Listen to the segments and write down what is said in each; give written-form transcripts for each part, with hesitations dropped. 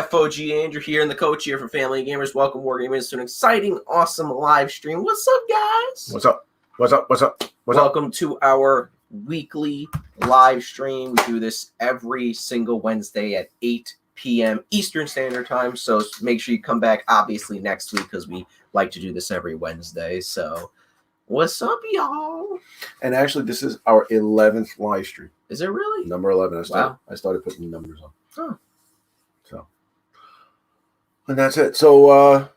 FOG Andrew here, and the coach here for Family Gamers. Welcome, Wargaming, to an exciting, awesome live stream. What's up, guys? What's up? What's up? What's up? What's Welcome to our weekly live stream. We do this every single Wednesday at 8 p.m. Eastern Standard Time. So make sure you come back, obviously, next week because we like to do this every Wednesday. So what's up, y'all? And actually, this is our 11th live stream. Is it really? Number 11. I started putting numbers on. Oh. And that's it. So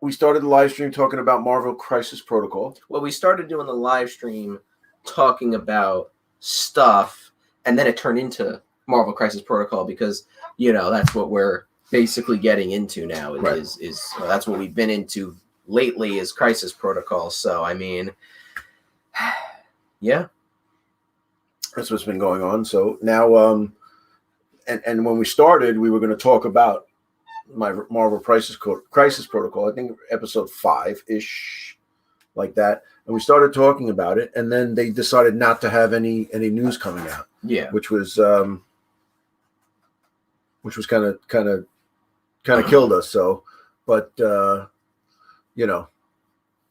we started the live stream talking about Marvel Crisis Protocol. Well, we started doing the live stream talking about stuff, and then it turned into Marvel Crisis Protocol because, you know, that's what we're basically getting into now. Right. That's what we've been into lately is Crisis Protocol. So, I mean, yeah. That's what's been going on. So now, and when we started, we were going to talk about my Marvel Crisis Protocol, I think episode 5-ish, like that. And we started talking about it, and then they decided not to have any news coming out. Yeah, which was kind of killed us. So, but you know,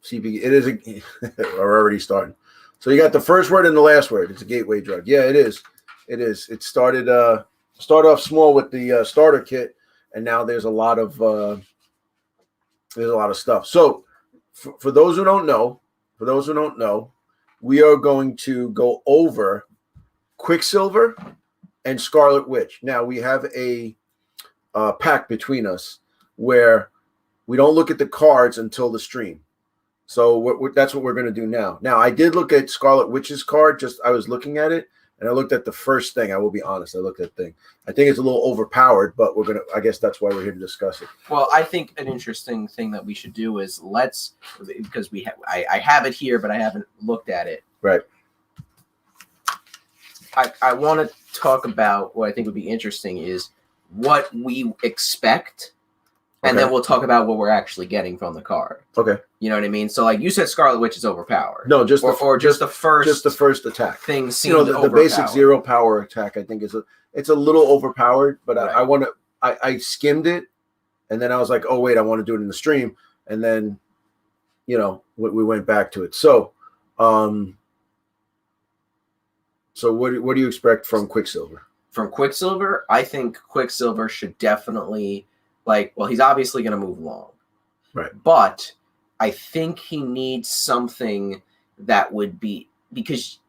CB, it is we're already starting. So you got the first word and the last word. It's a gateway drug. Yeah, it is. It is. It started off small with the starter kit. And now there's a lot of stuff. So for those who don't know, we are going to go over Quicksilver and Scarlet Witch. Now we have a pact between us where we don't look at the cards until the stream. So that's what we're going to do now. Now I did look at Scarlet Witch's card. I was looking at it. And I looked at the first thing. I will be honest. I looked at the thing. I think it's a little overpowered, but I guess that's why we're here to discuss it. Well, I think an interesting thing that we should do is because I have it here, but I haven't looked at it. Right. I want to talk about what I think would be interesting is what we expect. And then we'll talk about what we're actually getting from the card. Okay. You know what I mean? So, like you said, Scarlet Witch is overpowered. No, just the first attack. Thing the basic 0 power attack. I think it's a little overpowered, but right. I skimmed it, and then I was like, oh wait, I want to do it in the stream, and then, you know, we went back to it. So, what do you expect from Quicksilver? From Quicksilver, I think Quicksilver should definitely. He's obviously going to move long. Right. But I think he needs something that would be, because,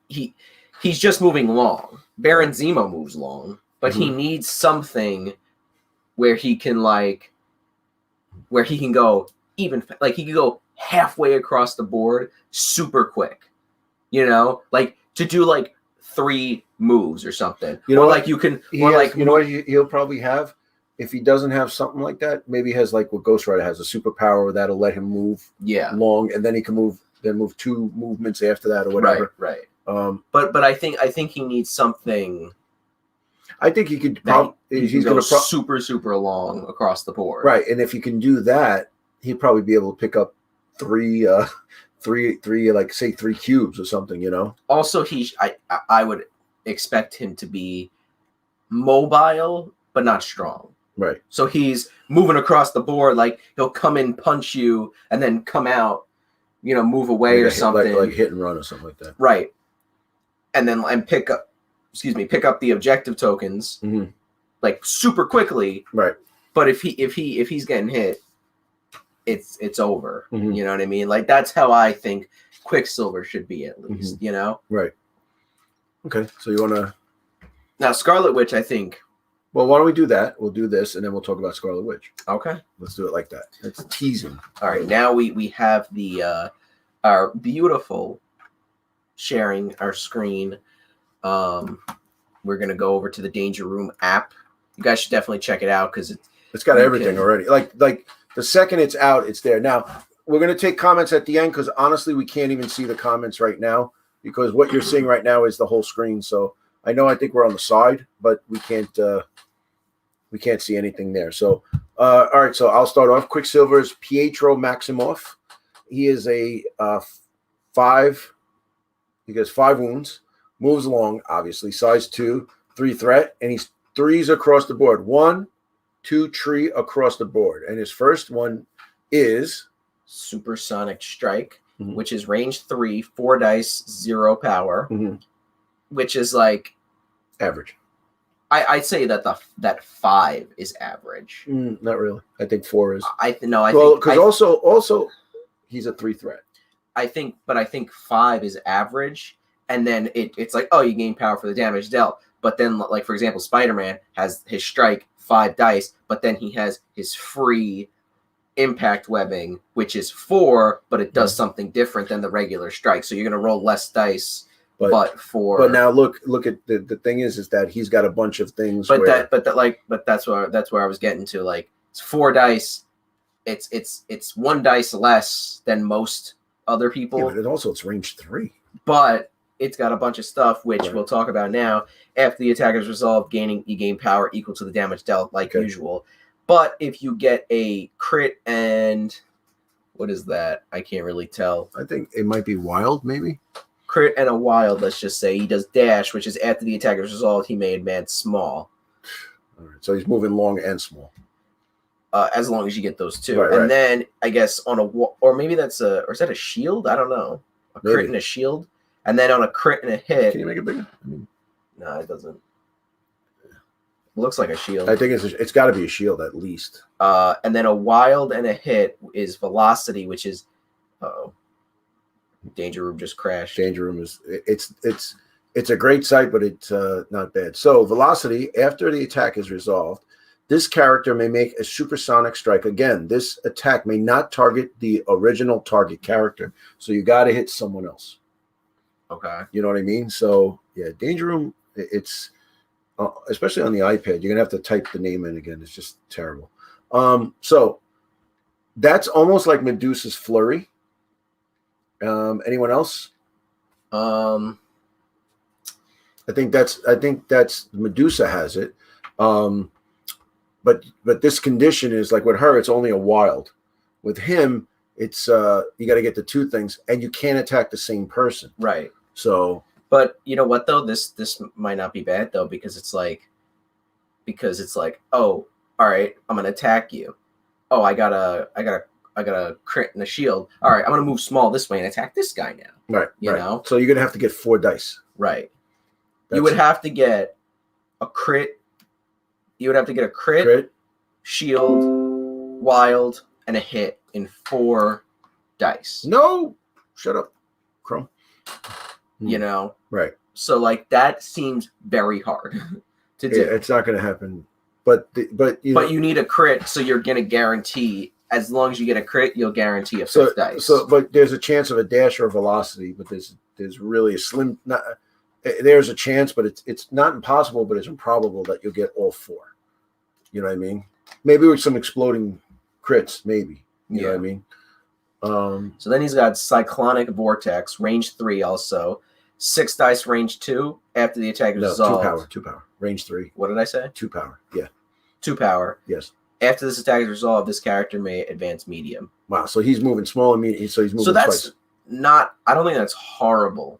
he's just moving long. Baron Zemo moves long, but he needs something where he can, go even, he can go halfway across the board super quick. You know? To do, 3 moves or something. You know, he'll probably have. If he doesn't have something like that, maybe he has what Ghost Rider has, a superpower that'll let him move long, and then he can move 2 movements after that or whatever. Right. But I think he needs something. I think he could. He's going to super long across the board. Right, and if he can do that, he'd probably be able to pick up 3 cubes or something. You know. Also, I would expect him to be mobile but not strong. Right. So he's moving across the board, he'll come in, punch you, and then come out, move away or something. Like hit and run or something like that. Right. And then pick up the objective tokens, super quickly. Right. But if he's getting hit, it's over. Mm-hmm. You know what I mean? That's how I think Quicksilver should be, at least. You know. Right. Okay. So you want to now Scarlet Witch, I think. Well, why don't we do that? We'll do this, and then we'll talk about Scarlet Witch. Okay. Let's do it like that. It's teasing. All right. Now we have the our beautiful sharing our screen. We're going to go over to the Danger Room app. You guys should definitely check it out because it's got everything already. Like the second it's out, it's there. Now, we're going to take comments at the end because, honestly, we can't even see the comments right now because what you're seeing right now is the whole screen. So I think we're on the side, but we can't see anything there. So, all right. So I'll start off. Quicksilver's Pietro Maximoff. He is a 5. He gets 5 wounds. Moves along, obviously. Size 2, 3 threat, and he's threes across the board. 1, 2, 3 across the board. And his first one is Supersonic Strike, which is range 3, 4 dice, 0 power, which is like average. I'd say that that 5 is average. Not really. I think 4 is. Because also he's a 3 threat. I think 5 is average, and then it's like, oh, you gain power for the damage dealt. But then, like for example, Spider-Man has his strike 5 dice, but then he has his free impact webbing, which is 4, but it does something different than the regular strike. So you're gonna roll less dice. But now look at the thing is that he's got a bunch of things. But that's where I was getting to. Like, it's 4 dice. It's 1 dice less than most other people. Yeah, but also it's range 3. But it's got a bunch of stuff which we'll talk about now. After the attack is resolved, you gain power equal to the damage dealt, like usual. But if you get a crit and what is that? I can't really tell. I think it might be wild, maybe. Crit and a wild, let's just say. He does dash, which is after the attack is resolved, he may advance small. All right, so he's moving long and small. As long as you get those two. And then, I guess, on a... Or maybe that's a... Or is that a shield? I don't know. A crit and a shield. And then on a crit and a hit... Can you make it bigger? No, it doesn't. It looks like a shield. I think it's got to be a shield at least. And then a wild and a hit is velocity, which is... Uh-oh. Danger Room just crashed. Danger Room is... It's a great sight, but it's not bad. So, velocity, after the attack is resolved, this character may make a supersonic strike. Again, this attack may not target the original target character, so you got to hit someone else. Okay. You know what I mean? So, yeah, Danger Room, it's, especially on the iPad, you're going to have to type the name in again. It's just terrible. So, that's almost like Medusa's Flurry. Anyone else? I think that's Medusa has it. But this condition is like with her, it's only a wild. With him, it's you got to get the 2 things, and you can't attack the same person. Right. So, but you know what though, this might not be bad though, because it's like, oh, all right, I'm gonna attack you. Oh, I got a crit and a shield. All right, I'm gonna move small this way and attack this guy now. Right. You know. So you're gonna have to get 4 dice. Right. You would have to get a crit. You would have to get a crit, shield, wild, and a hit in 4 dice. No, shut up, Chrome. You know, right? So like that seems very hard to do. Yeah, it's not going to happen. But you need a crit, so you're going to guarantee. As long as you get a crit, you'll guarantee a 5th dice. So, but there's a chance of a dash or a velocity, but there's really a slim. There's a chance, but it's not impossible, but it's improbable that you'll get all 4. You know what I mean? Maybe with some exploding crits, maybe. You know what I mean? So then he's got Cyclonic Vortex, range 3 also. 6 dice, range 2. After the attack is resolved. 2 power. Range 3. What did I say? 2 power. Yeah. 2 power. Yes. After this attack is resolved, this character may advance medium. Wow. So he's moving small and medium. So he's moving that's twice. Not... I don't think that's horrible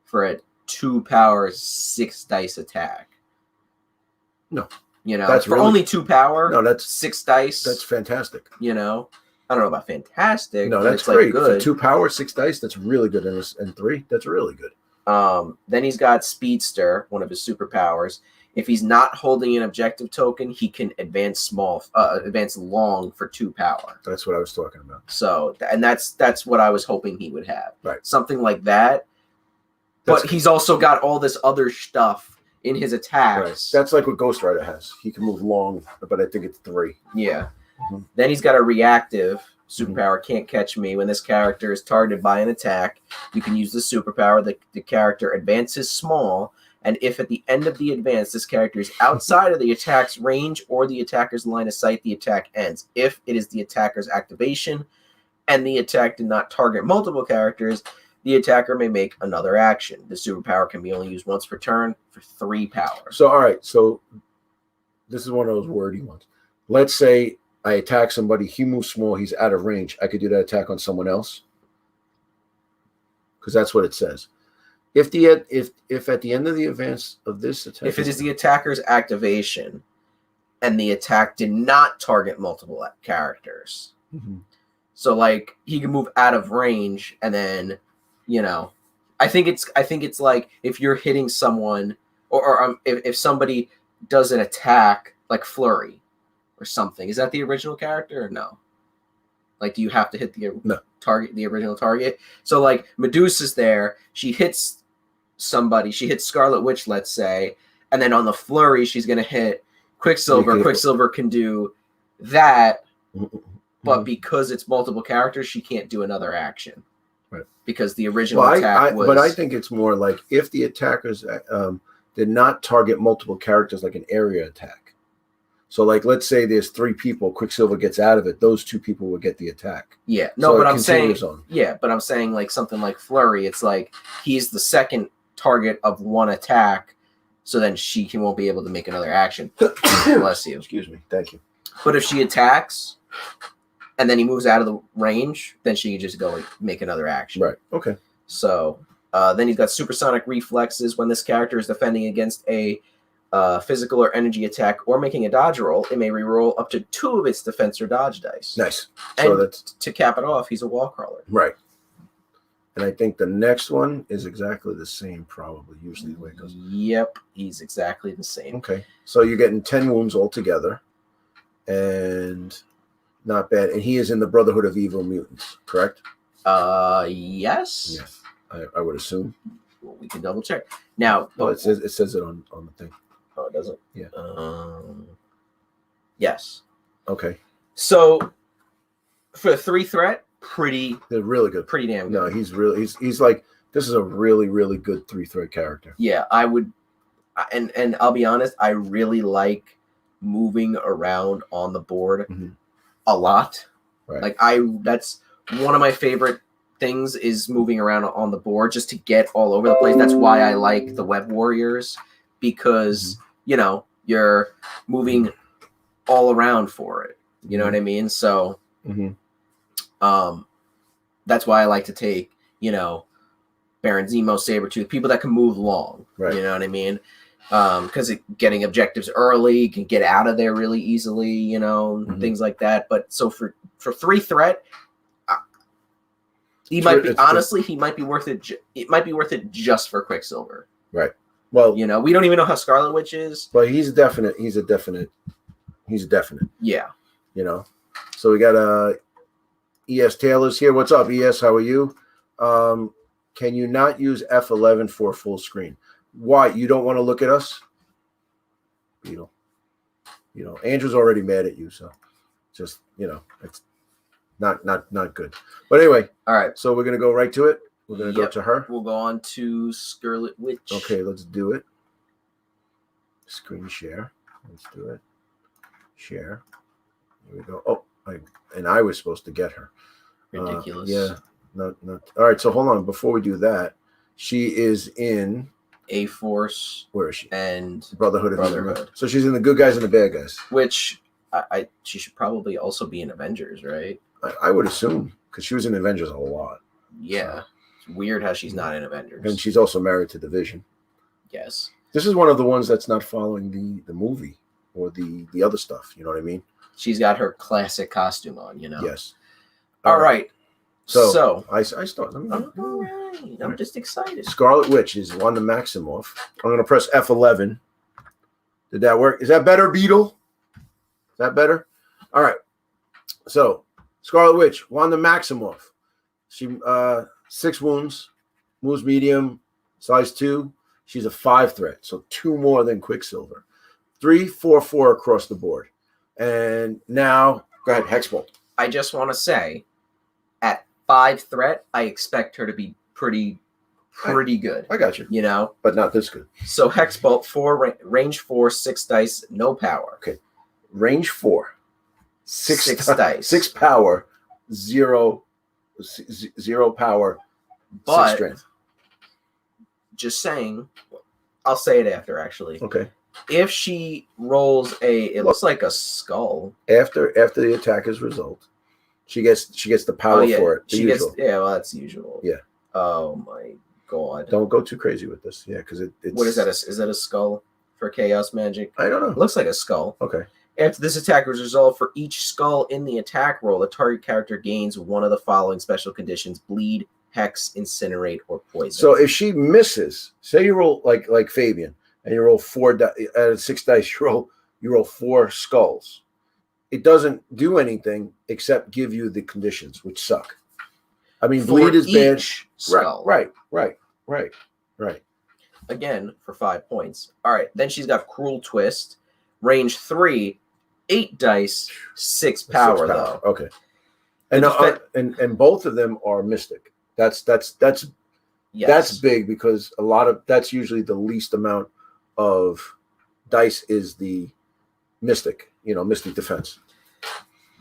for a 2 power, 6 dice attack. No. You know, that's for only 2 power. No, that's 6 dice. That's fantastic. You know, I don't know about fantastic. No, that's great. Like good. For 2 power, 6 dice, that's really good. And 3, that's really good. Then he's got Speedster, one of his superpowers. If he's not holding an objective token, he can advance long for 2 power. That's what I was talking about. So, and that's what I was hoping he would have. Right. Something like that. But he's also got all this other stuff in his attacks. Right. That's like what Ghost Rider has. He can move long, but I think it's 3. Yeah. Mm-hmm. Then he's got a reactive superpower, Can't Catch Me. When this character is targeted by an attack, you can use the superpower. The character advances small, and if at the end of the advance, this character is outside of the attack's range or the attacker's line of sight, the attack ends. If it is the attacker's activation and the attack did not target multiple characters, the attacker may make another action. The superpower can be only used once per turn for 3 power. So, all right. So, this is one of those wordy ones. Let's say I attack somebody. He moves small. He's out of range. I could do that attack on someone else. Because that's what it says. If at the end of the advance of this attack, if it is the attacker's activation, and the attack did not target multiple characters, so like he can move out of range, and then I think it's like if you're hitting someone, or if somebody does an attack like flurry or something, is that the original character or no? Like, do you have to hit the original target? So like Medusa's there, she hits somebody, she hits Scarlet Witch, let's say, and then on the flurry she's gonna hit Quicksilver. Quicksilver can do that, but because it's multiple characters, she can't do another action. Right. Because the original attack was. But I think it's more like if the attackers did not target multiple characters, like an area attack. So, like, let's say there's 3 people, Quicksilver gets out of it, those 2 people will get the attack. Yeah, no, so but I'm saying, on. Yeah, but I'm saying like something like Flurry. It's like he's the second target of one attack, so then he won't be able to make another action. Bless you. Excuse me. Thank you. But if she attacks, and then he moves out of the range, then she can just go and make another action. Right. Okay. So then he's got supersonic reflexes. When this character is defending against a physical or energy attack or making a dodge roll, it may reroll up to 2 of its defense or dodge dice. Nice. So that's to cap it off, he's a wall crawler. Right. And I think the next one is exactly the same, probably, usually the way it goes. Yep, he's exactly the same. Okay. So you're getting 10 wounds altogether. And not bad. And he is in the Brotherhood of Evil Mutants, correct? Yes. Yes. I would assume. Well, we can double check. Now, it says it on the thing. Oh, it doesn't? Yeah. Yes. Okay. So for a 3 threat, they're really good. Pretty damn good. No, he's like, this is a really, really good 3 threat character. Yeah, I would, and I'll be honest, I really like moving around on the board a lot. Right. Like that's one of my favorite things is moving around on the board just to get all over the place. That's why I like the Web Warriors, because you're moving all around for it. You know what I mean? So that's why I like to take, Baron Zemo, Sabretooth, people that can move long. Right. You know what I mean? Because getting objectives early, you can get out of there really easily, things like that. But so for 3 threat, he might be worth it. It might be worth it just for Quicksilver. Right. Well, we don't even know how Scarlet Witch is. But he's a definite. Yeah. So we got ES Taylor's here. What's up, ES? How are you? Can you not use F11 for full screen? Why? You don't want to look at us? Beetle. Andrew's already mad at you, so just it's not good. But anyway, all right. So we're gonna go right to it. We're gonna go to her. We'll go on to Scarlet Witch. Okay, let's do it. Screen share. Let's do it. Share. Here we go. Oh, I was supposed to get her. Ridiculous. Yeah. Not. All right. So hold on. Before we do that, she is in A-Force. Where is she? And Brotherhood of Evil. So she's in the good guys and the bad guys. Which she should probably also be in Avengers, right? I would assume, because she was in Avengers a lot. Yeah. So. It's weird how she's not in Avengers. And she's also married to the Vision. Yes. This is one of the ones that's not following the movie or the other stuff. You know what I mean? She's got her classic costume on, Yes. All right. So I start. All right. I'm just excited. Scarlet Witch is Wanda Maximoff. I'm going to press F11. Did that work? Is that better, Beetle? Is that better? All right. So Scarlet Witch, Wanda Maximoff. She 6 wounds, moves medium, size 2. She's a 5 threat, so 2 more than Quicksilver. 3, 4, 4 across the board. And now, go ahead, Hexbolt. I just want to say, at 5 threat, I expect her to be pretty good. I got you. But not this good. So Hexbolt, 4 range 4, 6 dice, no power. Okay. Range 4. 6 dice. 6 power, 0 power, but 6 strength. Just saying, I'll say it after, actually. Okay. If she rolls it looks like a skull. After the attacker's result, she gets the power for it. Well, that's usual. Yeah. Oh my God. Don't go too crazy with this. Yeah, because it's... What is that? Is that a skull for chaos magic? I don't know. It looks like a skull. Okay. After this attack is resolved, for each skull in the attack roll, the target character gains one of the following special conditions: bleed, hex, incinerate, or poison. So if she misses, say you roll like Fabian, and you roll 4 out of 6 dice, you roll 4 skulls. It doesn't do anything except give you the conditions, which suck. I mean, bleed is bad. Skull. Right. Again, for 5 points. All right. Then she's got Cruel Twist, range 3, 8 dice, 6 power, though. Okay. And both of them are mystic. That's big, because that's usually the least amount of dice is the mystic, mystic defense.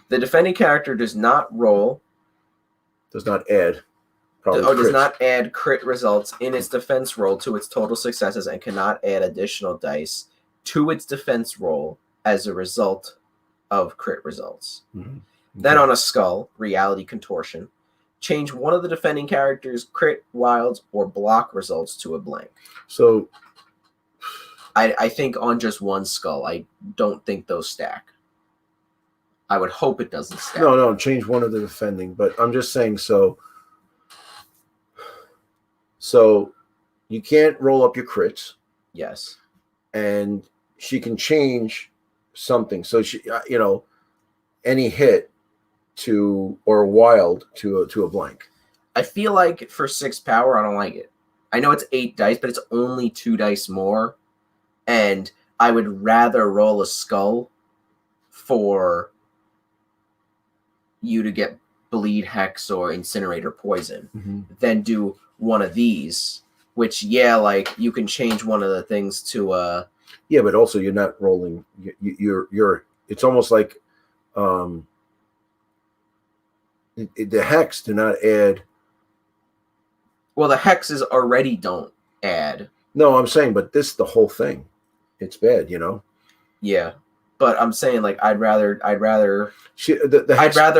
The defending character does not add crit results in its defense roll to its total successes, and cannot add additional dice to its defense roll as a result of crit results. Mm-hmm. Okay. Then on a skull, reality contortion, change one of the defending character's crit, wilds, or block results to a blank. So I think on just one skull, I don't think those stack. I would hope it doesn't stack. No, change one of the defending. But I'm just saying, so you can't roll up your crits. Yes. And she can change something. So she, any hit or wild to a blank. I feel like for 6 power, I don't like it. I know it's 8 dice, but it's only 2 dice more. And I would rather roll a skull for you to get bleed, hex, or incinerate or poison than do one of these, which, you can change one of the things to yeah, but also you're not rolling. You're it's almost like the hex do not add. Well, the hexes already don't add. No, I'm saying, but the whole thing, it's bad, Yeah, but I'm saying, I'd rather I'd rather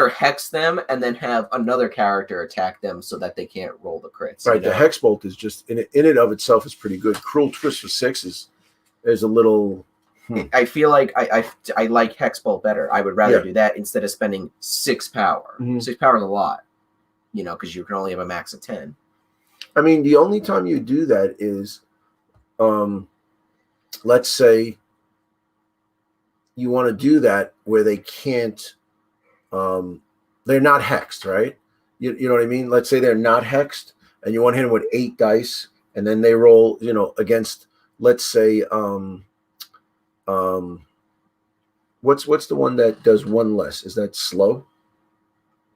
hex them and then have another character attack them so that they can't roll the crits. Right, the hex bolt is just in it of itself is pretty good. Cruel Twist for 6 is a little. I feel like I like hex bolt better. I would rather do that instead of spending 6 power. 6 power is a lot, because you can only have a max of 10. I mean, the only time you do that is, let's say you want to do that where they can't, they're not hexed, right? You know what I mean? Let's say they're not hexed, and you want to hit them with 8 dice, and then they roll, against, let's say, what's the one that does 1 less? Is that slow?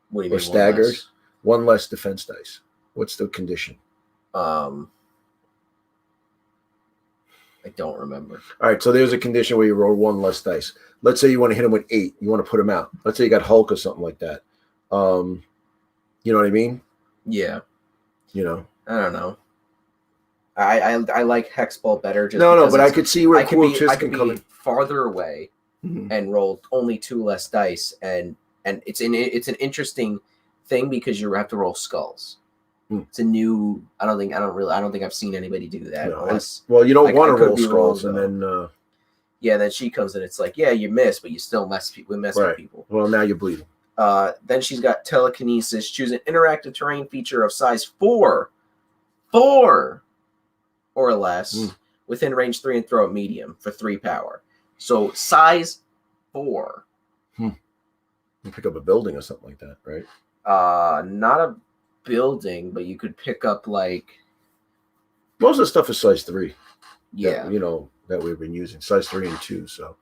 What do you mean? Or staggered? 1 less defense dice. What's the condition? I don't remember. All right, so there's a condition where you roll 1 less dice. Let's say you want to hit him with 8. You want to put him out. Let's say you got Hulk or something like that. You know what I mean? Yeah. I don't know. I like hex ball better. But I could see where Cool Twist can come in farther away and roll only 2 less dice, and it's an interesting thing because you have to roll skulls. It's a new. I don't think I've seen anybody do that. No, you don't want to roll skulls, and then. Then she comes in. It's like, you miss, but you still mess with people. Well, now you're bleeding. Then she's got telekinesis. Choose an interactive terrain feature of size 4 or less within range 3 and throw it medium for 3 power. So size 4. You pick up a building or something like that, right? Not a building, but you could pick up most of the stuff is size 3. Yeah, that we've been using size 3 and 2. So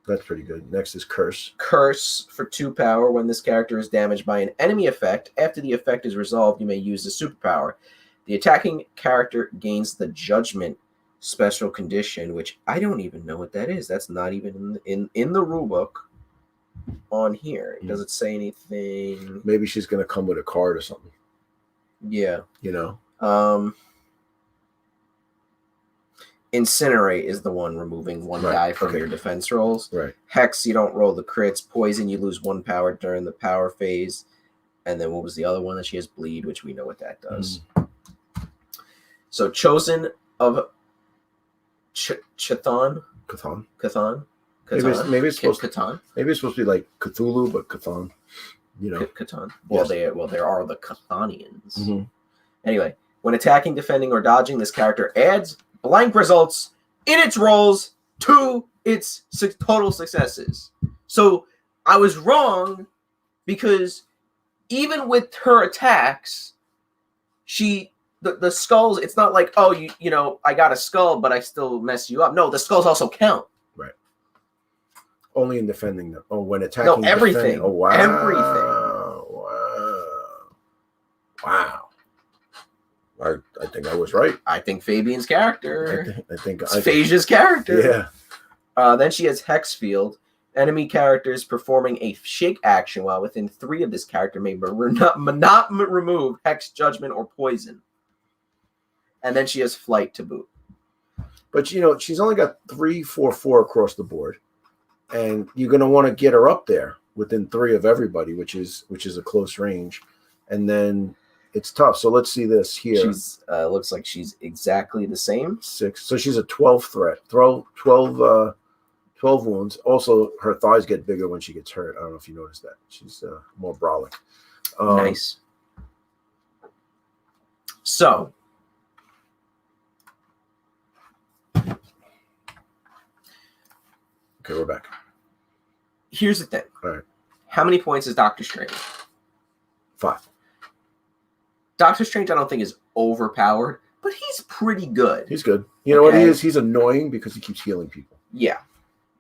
that's pretty good. Next is Curse. Curse for 2 power. When this character is damaged by an enemy effect, after the effect is resolved, you may use the superpower. The attacking character gains the Judgment special condition, which I don't even know what that is. That's not even in the rulebook on here. It doesn't say anything. Maybe she's going to come with a card or something. Yeah. Incinerate is the one removing 1 die from your defense rolls. Right. Hex, you don't roll the crits. Poison, you lose 1 power during the power phase. And then what was the other one that she has? Bleed, which we know what that does. So chosen of Chthon. Maybe it's supposed Catan. Maybe it's supposed to be like Cthulhu, but Cthon. You know, Catan. Well, there are the Chthonians. Mm-hmm. Anyway, when attacking, defending, or dodging, this character adds blank results in its rolls to its total successes. So I was wrong because even with her attacks, the skulls, it's not like, oh, you know, I got a skull, but I still mess you up. No, the skulls also count. Right. Only in defending them. Oh, when attacking. No, everything. Defending. Oh, wow. Everything. Wow. I think I was right. I think Fabian's character. I think Phasia's character. Yeah. Then she has Hex Field. Enemy characters performing a shake action while within 3 of this character may not remove Hex, Judgment, or Poison. And then she has Flight to boot. But, you know, she's only got 3, 4, 4 across the board. And you're going to want to get her up there within 3 of everybody, which is a close range. And then it's tough. So let's see this here. She's looks like she's exactly the same. 6. So she's a 12 threat. 12 wounds. Also, her thighs get bigger when she gets hurt. I don't know if you noticed that. She's more brolic. Nice. So, okay, we're back. Here's the thing. All right. How many points is Doctor Strange? 5. Doctor Strange, I don't think is overpowered, but he's pretty good. He's good. You know what he is? He's annoying because he keeps healing people. Yeah.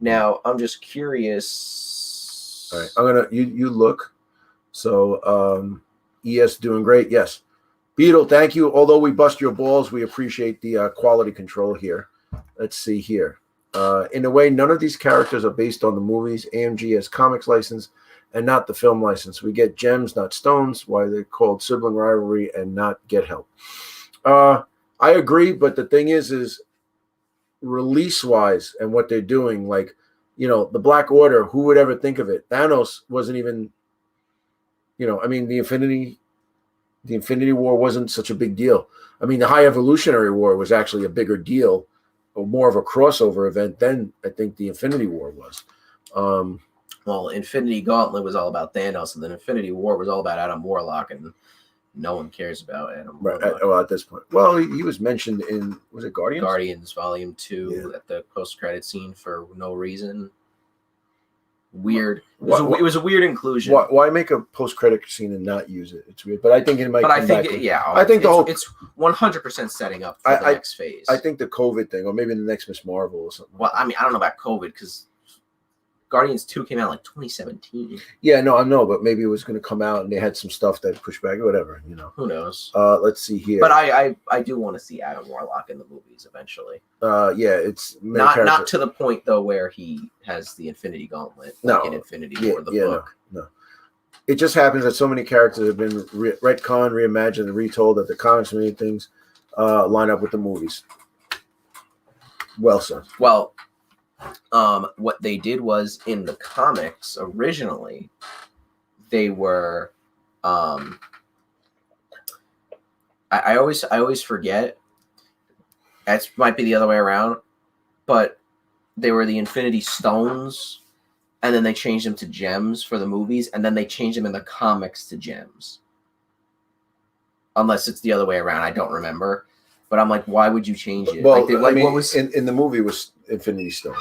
Now, I'm just curious. All right. I'm going to, you look. So, ES doing great. Yes. Beetle, thank you. Although we bust your balls, we appreciate the quality control here. Let's see here. In a way, none of these characters are based on the movies. AMG has comics license and not the film license. We get gems, not stones. Why they're called sibling rivalry and not get help. I agree, but the thing is release-wise and what they're doing, like, you know, the Black Order, who would ever think of it? Thanos wasn't even, you know, I mean, the Infinity War wasn't such a big deal. I mean, the High Evolutionary War was actually a bigger deal, or more of a crossover event than I think the Infinity War was. Well, Infinity Gauntlet was all about Thanos, and then Infinity War was all about Adam Warlock, and no one cares about Adam Warlock. Well, at this point. Well, he was mentioned in, was it Guardians? Guardians Volume 2 at the post-credit scene for no reason. Weird. It was a weird inclusion. Why make a post-credit scene and not use it? It's weird. But I think it might. But I think, it's 100% setting up for the next phase. I think the COVID thing, or maybe the next Miss Marvel or something. Well, I mean, I don't know about COVID because Guardians 2 came out like 2017. Yeah, no, I know, but maybe it was going to come out and they had some stuff that pushed back, or whatever, you know. Who knows? Let's see here. But I do want to see Adam Warlock in the movies eventually. Yeah, it's not to the point though where he has the Infinity Gauntlet, like in Infinity War, the book. No. It just happens that so many characters have been retconned, reimagined, and retold that the comics and many things line up with the movies. Well said. Well, what they did was in the comics originally, they were I always forget. That might be the other way around, but they were the Infinity Stones, and then they changed them to gems for the movies, and then they changed them in the comics to gems. Unless it's the other way around, I don't remember. But I'm like, why would you change it? Well, what was in the movie was Infinity Stone.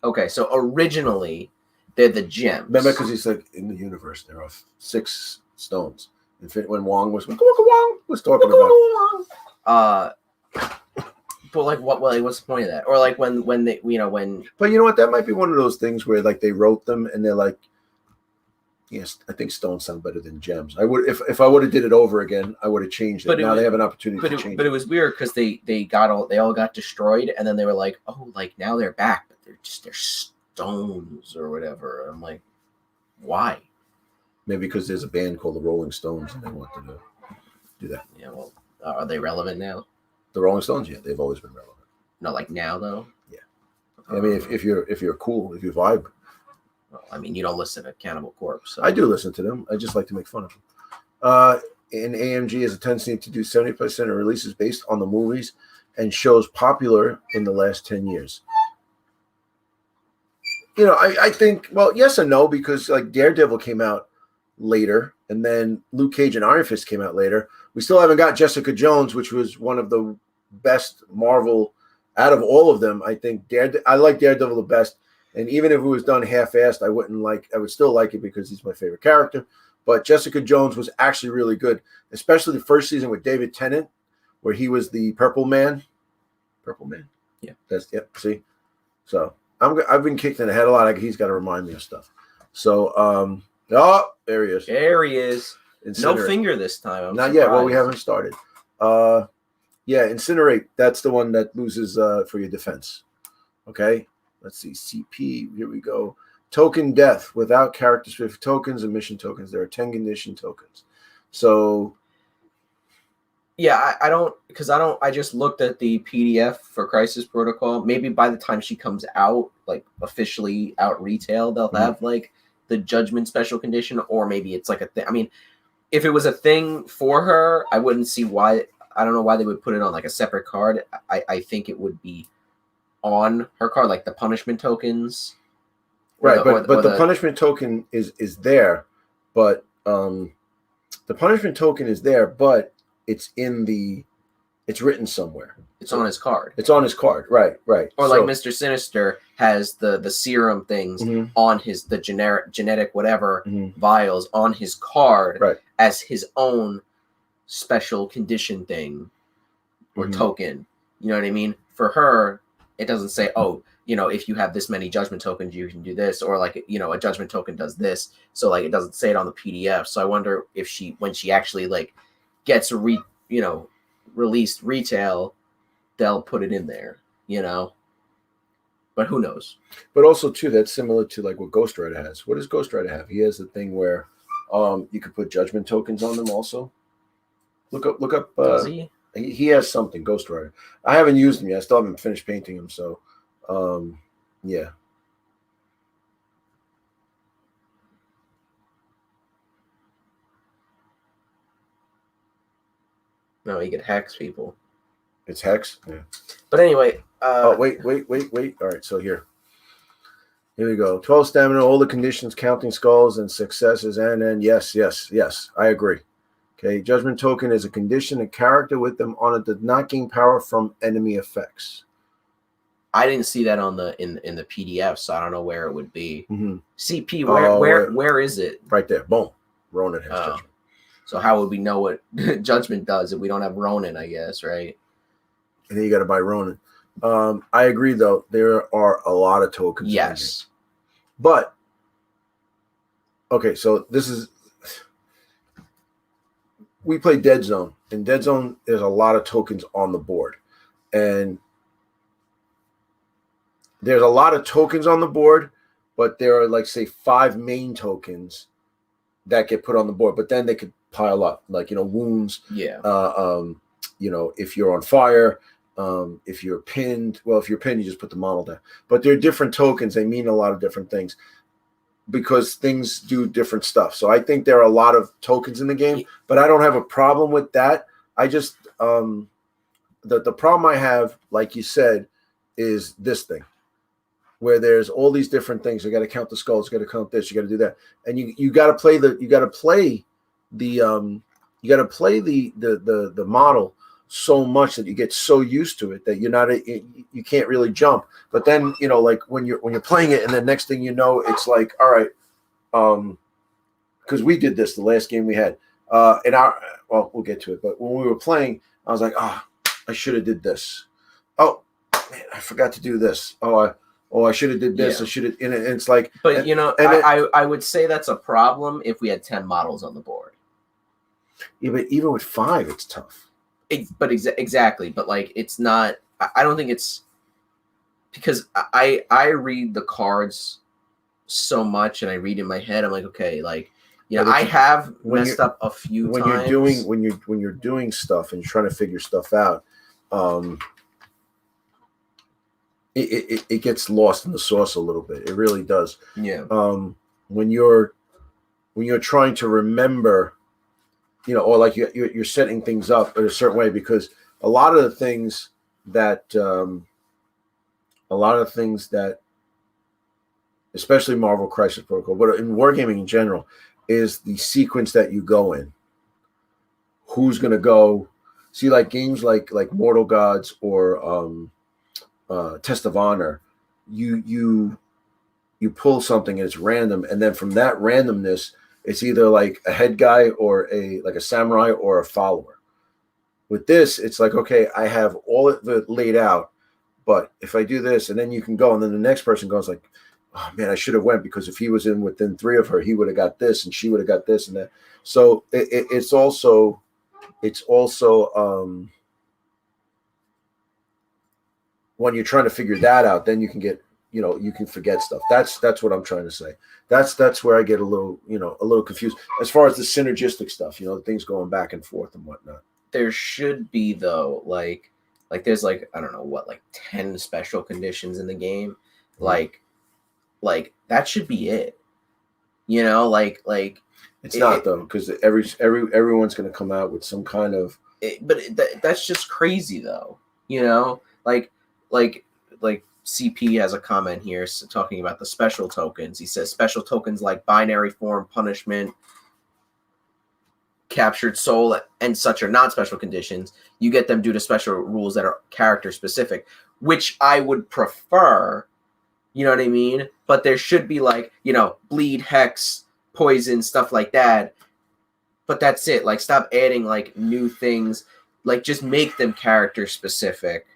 Okay, so originally they're the gems. Remember, because he said in the universe there are 6 stones. When Wong was talking about. But like, what's the point of that? Or like when they, you know, when. But you know what? That might be one of those things where like they wrote them and they're like, yes, I think stones sound better than gems. I would if I would have did it over again, I would have changed it. But now they have an opportunity to change it. But it was weird because they all got destroyed, and then they were like, oh, like now they're back, but they're stones or whatever. I'm like, why? Maybe because there's a band called the Rolling Stones and they wanted to do that. Yeah, well, are they relevant now? The Rolling Stones, yeah, they've always been relevant. No, like now though. Yeah, I mean, if you're cool, if you vibe. Well, I mean, you don't listen to Cannibal Corpse. So. I do listen to them. I just like to make fun of them. In AMG has a tendency to do 70% of releases based on the movies and shows popular in the last 10 years. You know, I think, well, yes and no, because like Daredevil came out later, and then Luke Cage and Iron Fist came out later. We still haven't got Jessica Jones, which was one of the best Marvel out of all of them. I think I like Daredevil the best, and even if it was done half-assed, I would still like it because he's my favorite character. But Jessica Jones was actually really good, especially the first season with David Tennant, where he was the Purple Man. Purple Man? Yeah. See? So I've been kicked in the head a lot. He's got to remind me of stuff. So, oh, there he is. There he is. No Incinerate. Finger this time. I'm Not surprised. yet. Well, we haven't started. Yeah, Incinerate. That's the one that loses for your defense. Okay. Let's see. CP. Here we go. Token death without character-specific tokens and mission tokens. There are 10 condition tokens. So, yeah, I just looked at the PDF for Crisis Protocol. Maybe by the time she comes out, like officially out retail, they'll have like the Judgment special condition, or maybe it's like a thing. I mean, if it was a thing for her, I wouldn't see why. I don't know why they would put it on like a separate card. I think it would be on her card, like the punishment tokens. Right, but the punishment token is there, but the punishment token is there, but it's written somewhere. It's on his card. It's on his card, right. Or like Mr. Sinister has the serum things on the genetic whatever vials on his card as his own special condition thing or token. You know what I mean? For her, it doesn't say, oh, you know, if you have this many judgment tokens, you can do this, or like, you know, a judgment token does this. So like, it doesn't say it on the PDF. So I wonder if when she actually like gets released retail, they'll put it in there, you know. But who knows? But also too, that's similar to like what Ghost Rider has. What does Ghost Rider have? He has the thing where you could put judgment tokens on them also. Look up. Does he? He has something, Ghost Rider. I haven't used him yet. I still haven't finished painting him. So, yeah. No, he could hex people. It's hex? Yeah. But anyway. Wait. All right, so here we go. 12 stamina, all the conditions, counting skulls and successes, and then yes. I agree. Okay, Judgment Token is a condition, a character with them on it does not gain power from enemy effects. I didn't see that on in the PDF, so I don't know where it would be. CP, where is it? Right there. Boom. Ronan has Judgment. So how would we know what Judgment does if we don't have Ronan, I guess, right? And then you got to buy Ronan. I agree, though. There are a lot of tokens. Yes. But, okay, so this is... We play Dead Zone. In Dead Zone, there's a lot of tokens on the board. And there's a lot of tokens on the board, but there are, like, say, 5 main tokens that get put on the board. But then they could pile up, like, you know, wounds. Yeah. You know, if you're on fire, if you're pinned. Well, if you're pinned, you just put the model down. But they're different tokens. They mean a lot of different things because things do different stuff. So I think there are a lot of tokens in the game, but I don't have a problem with that. I just the problem I have, like you said, is this thing where there's all these different things. You got to count the skulls, you got to count this, you got to do that, and you got to play the model so much that you get so used to it that you can't really jump. But then, you know, like when you're playing it, and the next thing you know, it's like, all right, because we did this the last game we had, well, we'll get to it. But when we were playing, I was like, I should have did this. Oh man, I forgot to do this. I should have did this. Yeah. I should have, and it's like, but you know, I would say that's a problem if we had 10 models on the board. Yeah, but even with 5, it's tough. Exactly, but like it's not. I don't think it's because I read the cards so much and I read in my head. I'm like, okay, like, you know, I have messed up a few times. When you're doing stuff and you're trying to figure stuff out, it gets lost in the sauce a little bit. It really does. Yeah. When you're trying to remember you know, or like you're setting things up in a certain way, because a lot of the things that especially Marvel Crisis Protocol, but in wargaming in general, is the sequence that you go in. Who's going to go? See, like games like Mortal Gods or Test of Honor, you pull something and it's random, and then from that randomness, it's either like a head guy or a samurai or a follower. With this, it's like, okay, I have all of it laid out, but if I do this, and then you can go, and then the next person goes like, oh man, I should have went, because if he was in within 3 of her, he would have got this, and she would have got this and that. So it's also when you're trying to figure that out, then you can get, you can forget stuff. That's what I'm trying to say. That's where I get a little confused as far as the synergistic stuff, things going back and forth and whatnot. There should be, though, like there's I don't know what, 10 special conditions in the game. Like that should be it. It's not though, because everyone's going to come out with some kind of. That's just crazy though. Like CP has a comment here talking about the special tokens. He says special tokens like binary form, punishment, captured soul, and such are not special conditions. You get them due to special rules that are character specific, which I would prefer. You know what I mean? But there should be bleed, hex, poison, stuff like that. But that's it. Stop adding new things. Just make them character specific.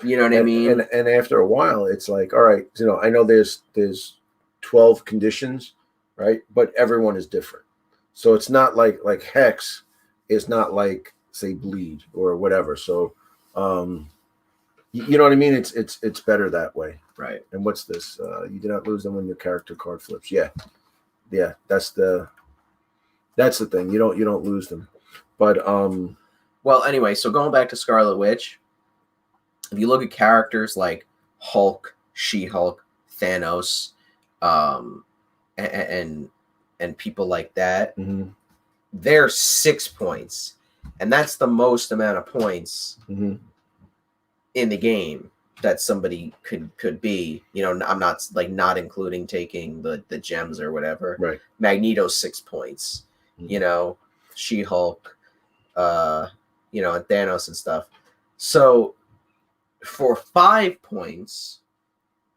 You know what I mean? And after a while, it's like, all right, I know there's 12 conditions, right? But everyone is different. So it's not like hex is not like, say, bleed or whatever. So you know what I mean? It's better that way. Right. And what's this? You do not lose them when your character card flips. Yeah. That's the thing. You don't lose them. But well, anyway, so going back to Scarlet Witch, if you look at characters like Hulk, She-Hulk, Thanos, and people like that, mm-hmm. they're 6 points, and that's the most amount of points mm-hmm. in the game that somebody could be. I'm not including taking the gems or whatever. Right. Magneto's 6 points. Mm-hmm. She-Hulk, and Thanos and stuff. So for 5 points,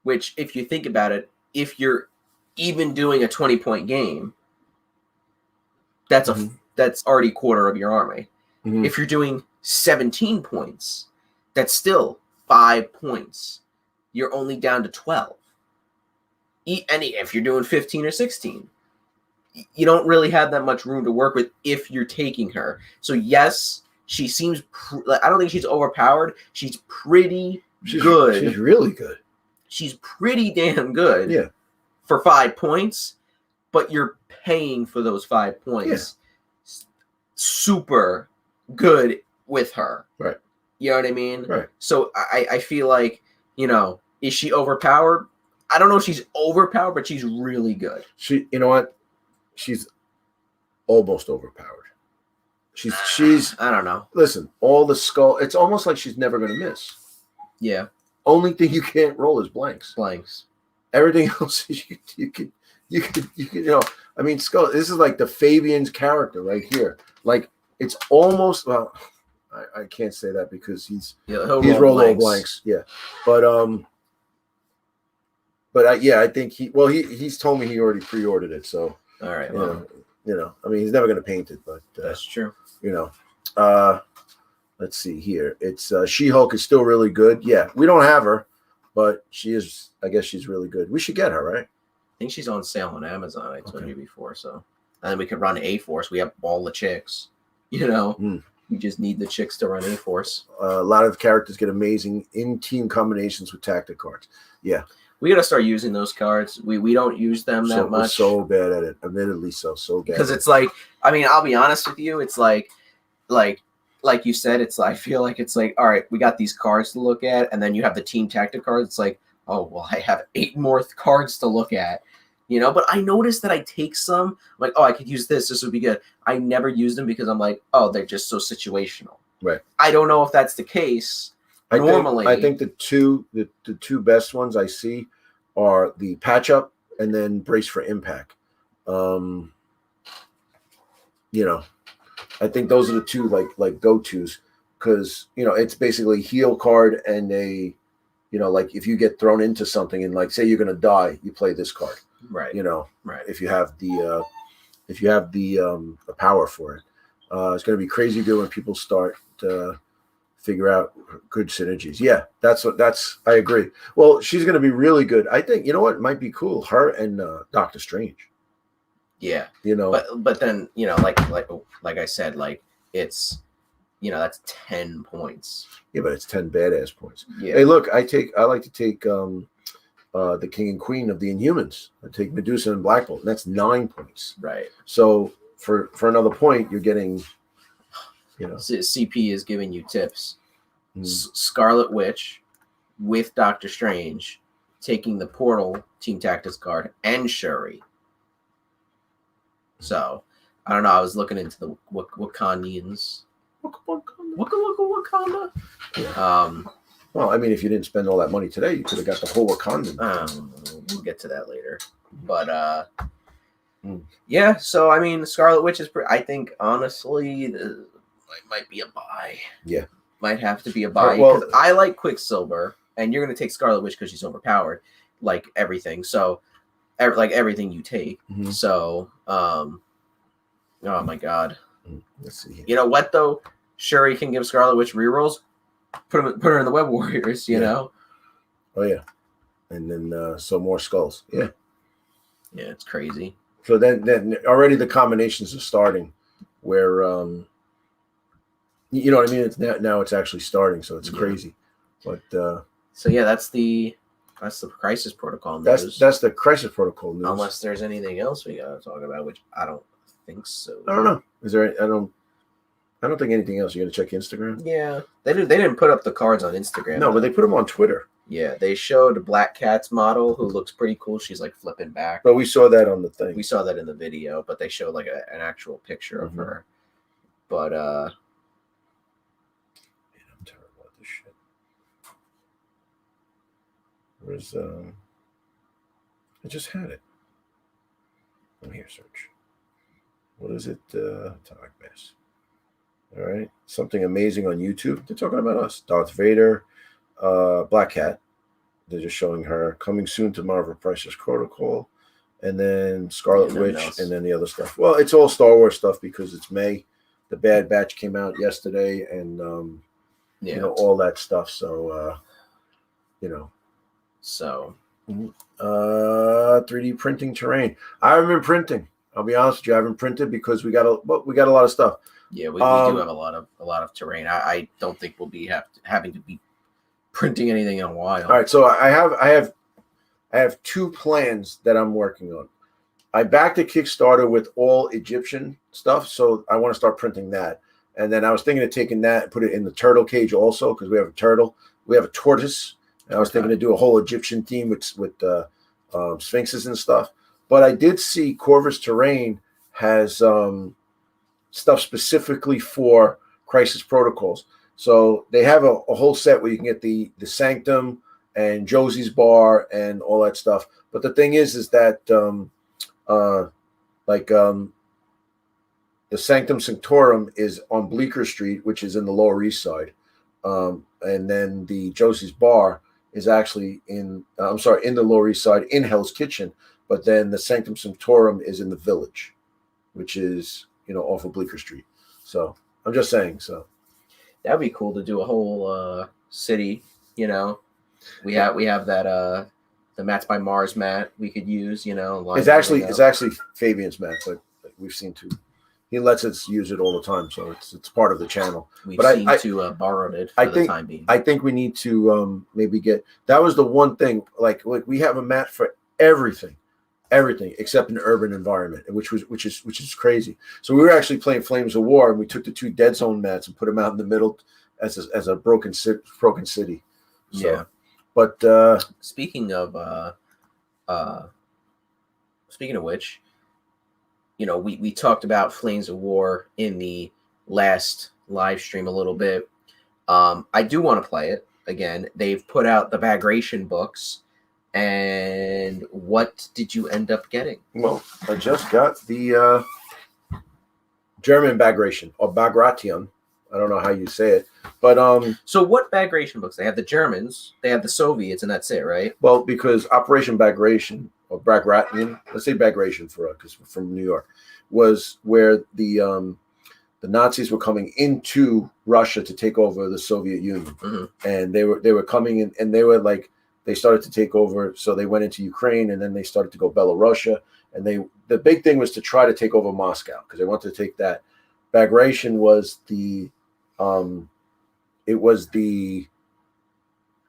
which if you think about it, if you're even doing a 20-point game, that's mm-hmm. that's already a quarter of your army. Mm-hmm. If you're doing 17 points, that's still 5 points. You're only down to 12. And if you're doing 15 or 16, you don't really have that much room to work with if you're taking her. So yes, she seems. I don't think she's overpowered. She's pretty good. She's really good. She's pretty damn good. Yeah. For 5 points, but you're paying for those 5 points. Yeah. Super good with her. Right. You know what I mean? Right. So I feel like, is she overpowered? I don't know if she's overpowered, but she's really good. You know what? She's almost overpowered. She's I don't know. Listen, all the skull, it's almost like she's never going to miss. Yeah. Only thing you can't roll is blanks. Everything else you can I mean, skull, this is like the Fabian's character right here. It's almost, well, I can't say that because he's rolled all blanks. Yeah. But I think he's told me he already pre-ordered it. So all right. I mean, he's never going to paint it, but that's true. Let's see here. It's She-Hulk is still really good. Yeah, we don't have her, but she is. I guess she's really good. We should get her, right? I think she's on sale on Amazon. I told you before, so and then we could run A-Force. We have all the chicks. We just need the chicks to run A-Force. A lot of characters get amazing in-team combinations with tactic cards. Yeah. We got to start using those cards. We don't use them that much. We're so bad at it. Admittedly, so bad. Because it's like, I mean, I'll be honest with you. It's like you said, it's I feel like it's like, all right, we got these cards to look at, and then you have the team tactic cards. It's like, oh well, I have 8 more cards to look at. you know. But I noticed that I take some, I'm like, oh, I could use this. This would be good. I never use them because I'm like, oh, they're just so situational. Right. I don't know if that's the case. Normally, I think the two best ones I see are the patch up and then brace for impact. You know, I think those are the two like go-tos, because you know it's basically heal card and a, you know, like if you get thrown into something and like say you're gonna die, you play this card. right? You know, Right. if you have the power for it. It's gonna be crazy good when people start to figure out good synergies. Yeah, I agree. Well, she's going to be really good. I think, you know what might be cool? Her and Doctor Strange. Yeah. You know, but then, you know, like I said, like it's, you know, that's 10 points. Yeah, but it's 10 badass points. Yeah. Hey, look, I like to take the King and Queen of the Inhumans. I take Medusa and Black Bolt, and that's 9 points. Right. So for another point, you're getting, you know, CP is giving you tips. Scarlet Witch with Doctor Strange taking the Portal Team Tactics card and Shuri. So I don't know. I was looking into the Wakandians. Wakanda. Yeah. Well, I mean, if you didn't spend all that money today, you could have got the whole Wakandan. We'll get to that later. But yeah. So I mean, Scarlet Witch is. I think honestly, might be a buy. Yeah. Might have to be a buy. Well, I like Quicksilver, and you're going to take Scarlet Witch because she's overpowered, like everything. So, like everything you take. Mm-hmm. So, oh my God. Let's see. You know what though? Shuri can give Scarlet Witch rerolls. Put her in the Web Warriors. You know. Oh yeah, and then so more skulls. Yeah. Yeah, it's crazy. So then already the combinations are starting, where you know what I mean. It's now it's actually starting, so it's crazy. But so yeah, that's the Crisis Protocol news. That's the Crisis Protocol news. Unless there's anything else we gotta talk about, which I don't think so. I don't know. Is there? I don't think anything else. You're gonna check Instagram? Yeah, they didn't put up the cards on Instagram. No, but they put them on Twitter. Yeah, they showed Black Cat's model who looks pretty cool. She's like flipping back. But we saw that on the thing. We saw that in the video, but they showed like an actual picture of her. But man, I'm terrible at this shit. Where's I just had it. I'm here, search. What is it? Talk mess. All right. Something amazing on YouTube. They're talking about us. Darth Vader, Black Cat. They're just showing her coming soon to Marvel Crisis Protocol, and then Scarlet Witch, and then the other stuff. Well, it's all Star Wars stuff because it's May. The Bad Batch came out yesterday, and you know, all that stuff. So you know, so 3D printing terrain. I haven't been printing. I'll be honest with you, I haven't printed because we got a lot of stuff. Yeah, we do have a lot of terrain. I don't think we'll be having to be printing anything in a while. All right, so I have 2 plans that I'm working on. I backed a Kickstarter with all Egyptian stuff, so I want to start printing that. And then I was thinking of taking that and put it in the turtle cage also, because we have a turtle, we have a tortoise. And I was thinking to do a whole Egyptian theme with sphinxes and stuff. But I did see Corvus Terrain has stuff specifically for Crisis Protocols. So they have a whole set where you can get the Sanctum and Josie's Bar and all that stuff. But the thing is that the Sanctum Sanctorum is on Bleecker Street, which is in the Lower East Side. And then the Josie's Bar is actually in the Lower East Side in Hell's Kitchen. But then the Sanctum Sanctorum is in the Village, which is, you know, off of Bleecker Street. So I'm just saying. So that'd be cool to do a whole city. You know, we have that the Mats by Mars mat we could use. You know, it's actually Fabian's mat, but we've seen to. He lets us use it all the time, so it's part of the channel. We've seen to borrow it for the time being. I think we need to maybe get. That was the one thing. Like we have a mat for everything except an urban environment, which is crazy. So we were actually playing Flames of War, and we took the 2 Dead Zone mats and put them out in the middle as a broken city. So, yeah. But speaking of speaking of which, we talked about Flames of War in the last live stream a little bit. I do want to play it again. They've put out the Bagration books. And what did you end up getting? Well, I just got the German Bagration, or Bagration. I don't know how you say it. But so what Bagration books? They have the Germans, they have the Soviets, and that's it, right? Well, because Operation Bagration, or Bagration, let's say Bagration for us, because we're from New York, was where the Nazis were coming into Russia to take over the Soviet Union. Mm-hmm. And they were coming in, and they were like, they started to take over, so they went into Ukraine, and then they started to go Belarusia, and the big thing was to try to take over Moscow, because they wanted to take that. Bagration was the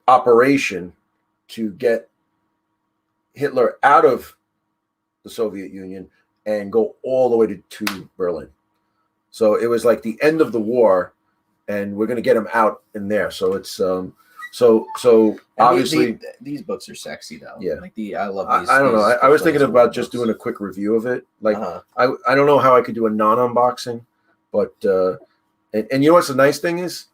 operation to get Hitler out of the Soviet Union and go all the way to Berlin. So it was like the end of the war, and we're going to get him out in there. So it's so obviously these books are sexy though. Yeah, I love these. I don't know. I was thinking about just doing a quick review of it. Like I don't know how I could do a non-unboxing, but and you know what's the nice thing is,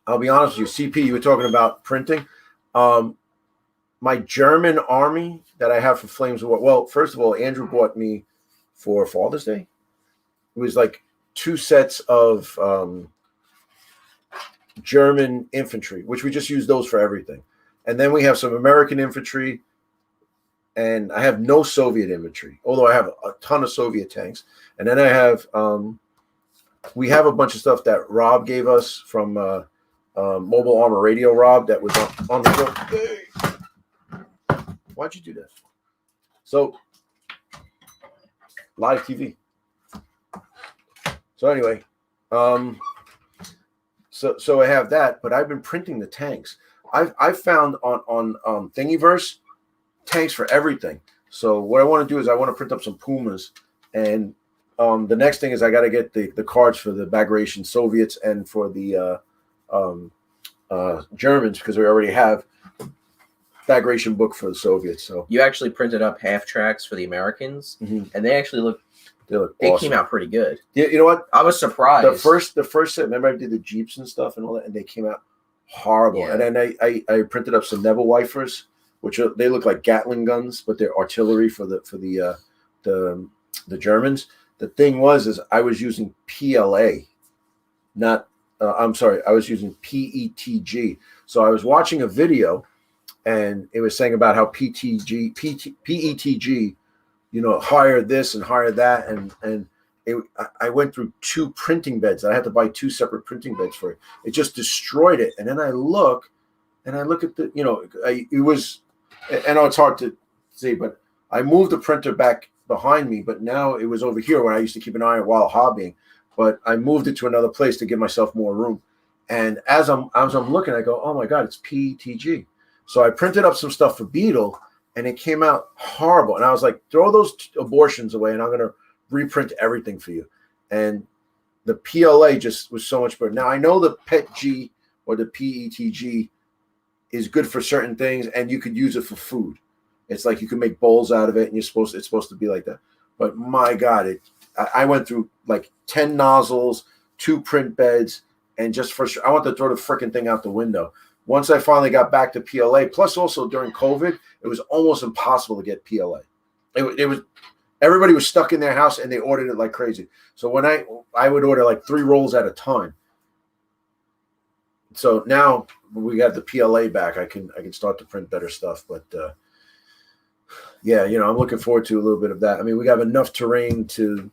I'll be honest with you, CP, you were talking about printing. My German army that I have for Flames of War. Well, first of all, Andrew bought me for Father's Day. It was like 2 sets of German infantry, which we just use those for everything. And then we have some American infantry, and I have no Soviet infantry, although I have a ton of Soviet tanks. And then I have, we have a bunch of stuff that Rob gave us from Mobile Armor Radio, Rob, that was on the show. Hey, why'd you do that? So, live TV. So anyway, So I have that, but I've been printing the tanks. I've found on Thingiverse tanks for everything. So what I want to do is I want to print up some Pumas, and the next thing is I got to get the cards for the Bagration Soviets and for the Germans, because we already have Bagration book for the Soviets. So you actually printed up half tracks for the Americans, and they actually look. They awesome. Came out pretty good. You know what? I was surprised. The first set, remember I did the Jeeps and stuff and all that, and they came out horrible. Yeah. And then I printed up some Nebelwerfers, which they look like Gatling guns, but they're artillery for the Germans. The thing is I was using PLA, not I'm sorry, I was using PETG. So I was watching a video, and it was saying about how PETG, hire this and hire that, and I went through 2 printing beds. I had to buy 2 separate printing beds for it. It just destroyed it. And then I look at the, it was, I know it's hard to see, but I moved the printer back behind me, but now it was over here where I used to keep an eye on while hobbying, but I moved it to another place to give myself more room. And as I'm looking, I go, oh my God, it's PETG. So I printed up some stuff for Beetle, and it came out horrible. And I was like, throw those abortions away, and I'm going to reprint everything for you. And the PLA just was so much better. Now, I know the PETG or the PETG is good for certain things, and you could use it for food. It's like you can make bowls out of it, and it's supposed to be like that. But my God, I went through like 10 nozzles, 2 print beds, and just I want to throw the freaking thing out the window. Once I finally got back to PLA, plus also during COVID, it was almost impossible to get PLA. It was everybody was stuck in their house, and they ordered it like crazy. So when I would order like 3 rolls at a time. So now we got the PLA back, I can start to print better stuff. But yeah, I'm looking forward to a little bit of that. I mean, we have enough terrain to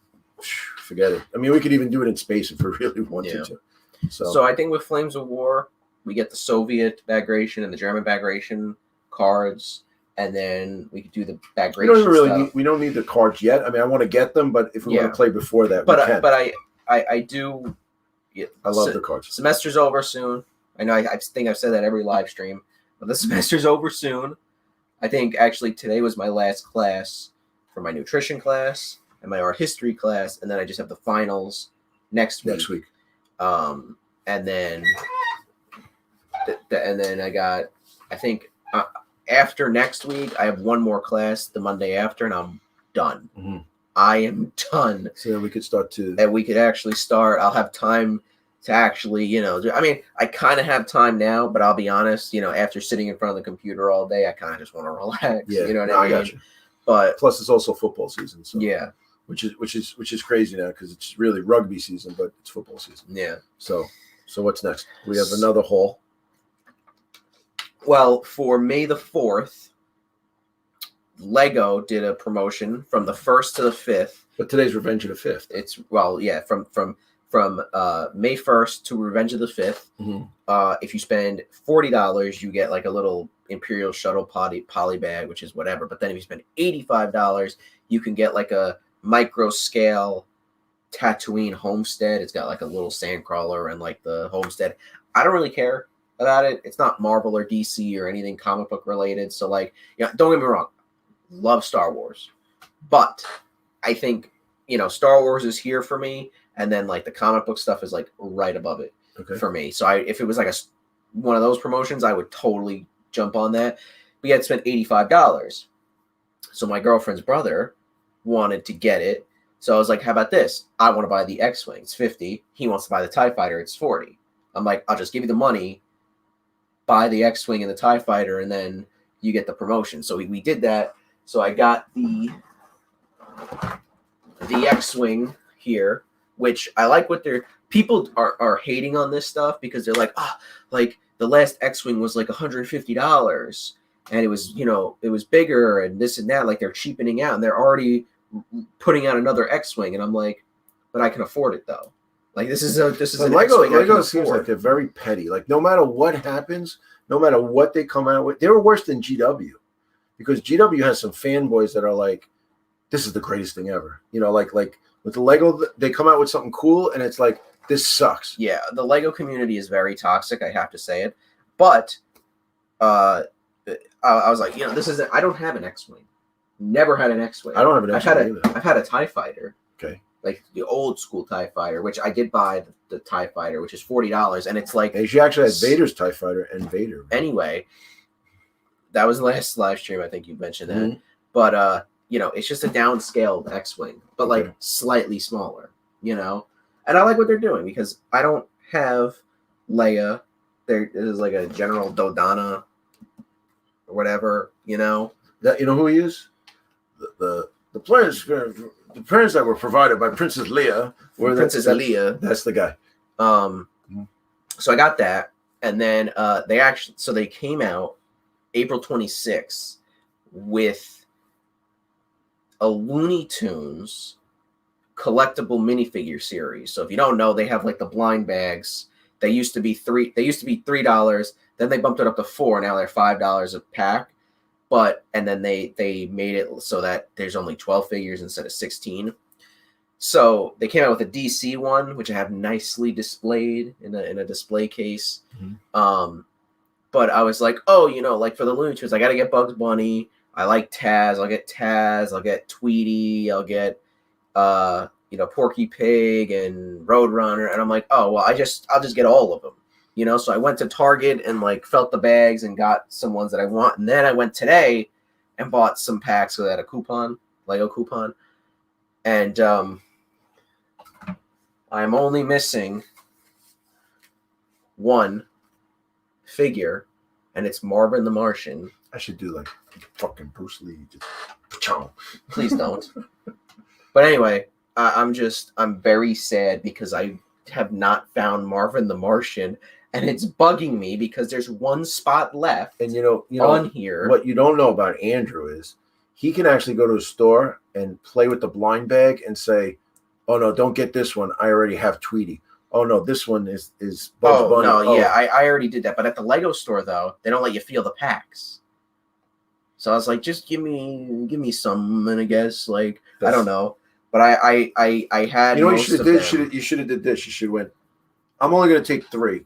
forget it. I mean, we could even do it in space if we really wanted to. So I think with Flames of War, we get the Soviet Bagration and the German Bagration cards, and then we could do the Bagration we don't need the cards yet. I mean, I want to get them, but if we want to play before that, we can. But I do. Yeah, I love the cards. Semester's over soon. I know I think I've said that every live stream, but the semester's over soon. I think actually today was my last class for my nutrition class and my art history class, and then I just have the finals next week. And then I got, I think after next week I have one more class the Monday after, and I'm done. Mm-hmm. I am done. So then we could start to. And we could actually start. I'll have time to actually, I mean, I kind of have time now, but I'll be honest, after sitting in front of the computer all day, I kind of just want to relax. Yeah, you know what I mean? Got you. But plus, it's also football season. So yeah, which is crazy now because it's really rugby season, but it's football season. Yeah. So what's next? We have another haul. Well, for May the 4th, Lego did a promotion from the 1st to the 5th. But today's Revenge of the 5th. It's from May 1st to Revenge of the 5th. Mm-hmm. If you spend $40, you get like a little Imperial Shuttle poly bag, which is whatever. But then if you spend $85, you can get like a micro scale Tatooine homestead. It's got like a little sandcrawler and like the homestead. I don't really care about it. It's not Marvel or DC or anything comic book related. So like, don't get me wrong. Love Star Wars. But I think, Star Wars is here for me. And then like the comic book stuff is like right above it for me. So if it was like one of those promotions, I would totally jump on that. We had spent $85. So my girlfriend's brother wanted to get it. So I was like, how about this? I want to buy the X-Wing. It's $50. He wants to buy the TIE Fighter. It's $40. I'm like, I'll just give you the money, buy the X-Wing and the TIE Fighter, and then you get the promotion. So we did that. So I got the X-Wing here, which I like what people are hating on this stuff because they're like, like the last X-Wing was like $150 and it was bigger and this and that. Like they're cheapening out and they're already putting out another X-Wing. And I'm like, but I can afford it though. Like this is an Lego seems like they're very petty. Like no matter what happens, no matter what they come out with, they were worse than GW because GW has some fanboys that are like, this is the greatest thing ever. Like with the Lego, they come out with something cool and it's like, this sucks. Yeah, the Lego community is very toxic. I have to say it, but I was like, I don't have an X-Wing. Never had an X-Wing. I don't have an X-Wing either. I've had a TIE Fighter. Okay. Like the old school TIE Fighter, which I did buy the TIE Fighter, which is $40, and it's like she actually had Vader's TIE Fighter and Vader. Anyway, that was the last live stream. I think you mentioned that, but it's just a downscaled X-Wing, but like slightly smaller, And I like what they're doing because I don't have Leia. There is like a General Dodonna or whatever, That who he is? The plans that were provided by Princess Leia were Princess Leia. That's the guy. So I got that, and then they came out April 26th with a Looney Tunes collectible minifigure series. So if you don't know, they have like the blind bags. They used to be $3. Then they bumped it up to $4. Now they're $5 a pack. And then they made it so that there's only 12 figures instead of 16. So they came out with a DC one, which I have nicely displayed in a display case. But I was like, like for the Looney Tunes, I got to get Bugs Bunny. I like Taz. I'll get Taz. I'll get Tweety. I'll get Porky Pig and Roadrunner. And I'm like, oh well, I'll just get all of them. So I went to Target and like felt the bags and got some ones that I want. And then I went today and bought some packs so that a Lego coupon. And I'm only missing one figure, and it's Marvin the Martian. I should do like fucking Bruce Lee. Please don't. But anyway, I'm very sad because I have not found Marvin the Martian. And it's bugging me because there's one spot left. And on here. What you don't know about Andrew is he can actually go to a store and play with the blind bag and say, "Oh no, don't get this one. I already have Tweety. Oh no, this one is Bugs Bunny." No, yeah, I already did that. But at the Lego store though, they don't let you feel the packs. So I was like, just give me some, and I guess I don't know. But I had. What you should have did? You should have did this. You should have went, I'm only going to take 3.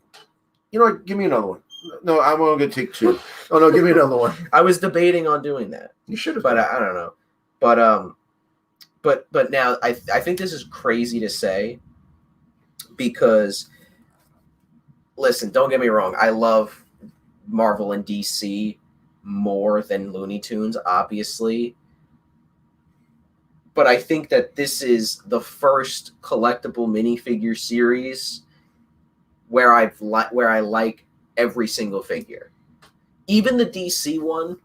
Give me another one. No, I'm only going to take 2. Oh, no, give me another one. I was debating on doing that. You should have. But I don't know. But now I think this is crazy to say because, listen, don't get me wrong. I love Marvel and DC more than Looney Tunes, obviously. but I think that this is the first collectible minifigure series where I like every single figure. Even the DC one,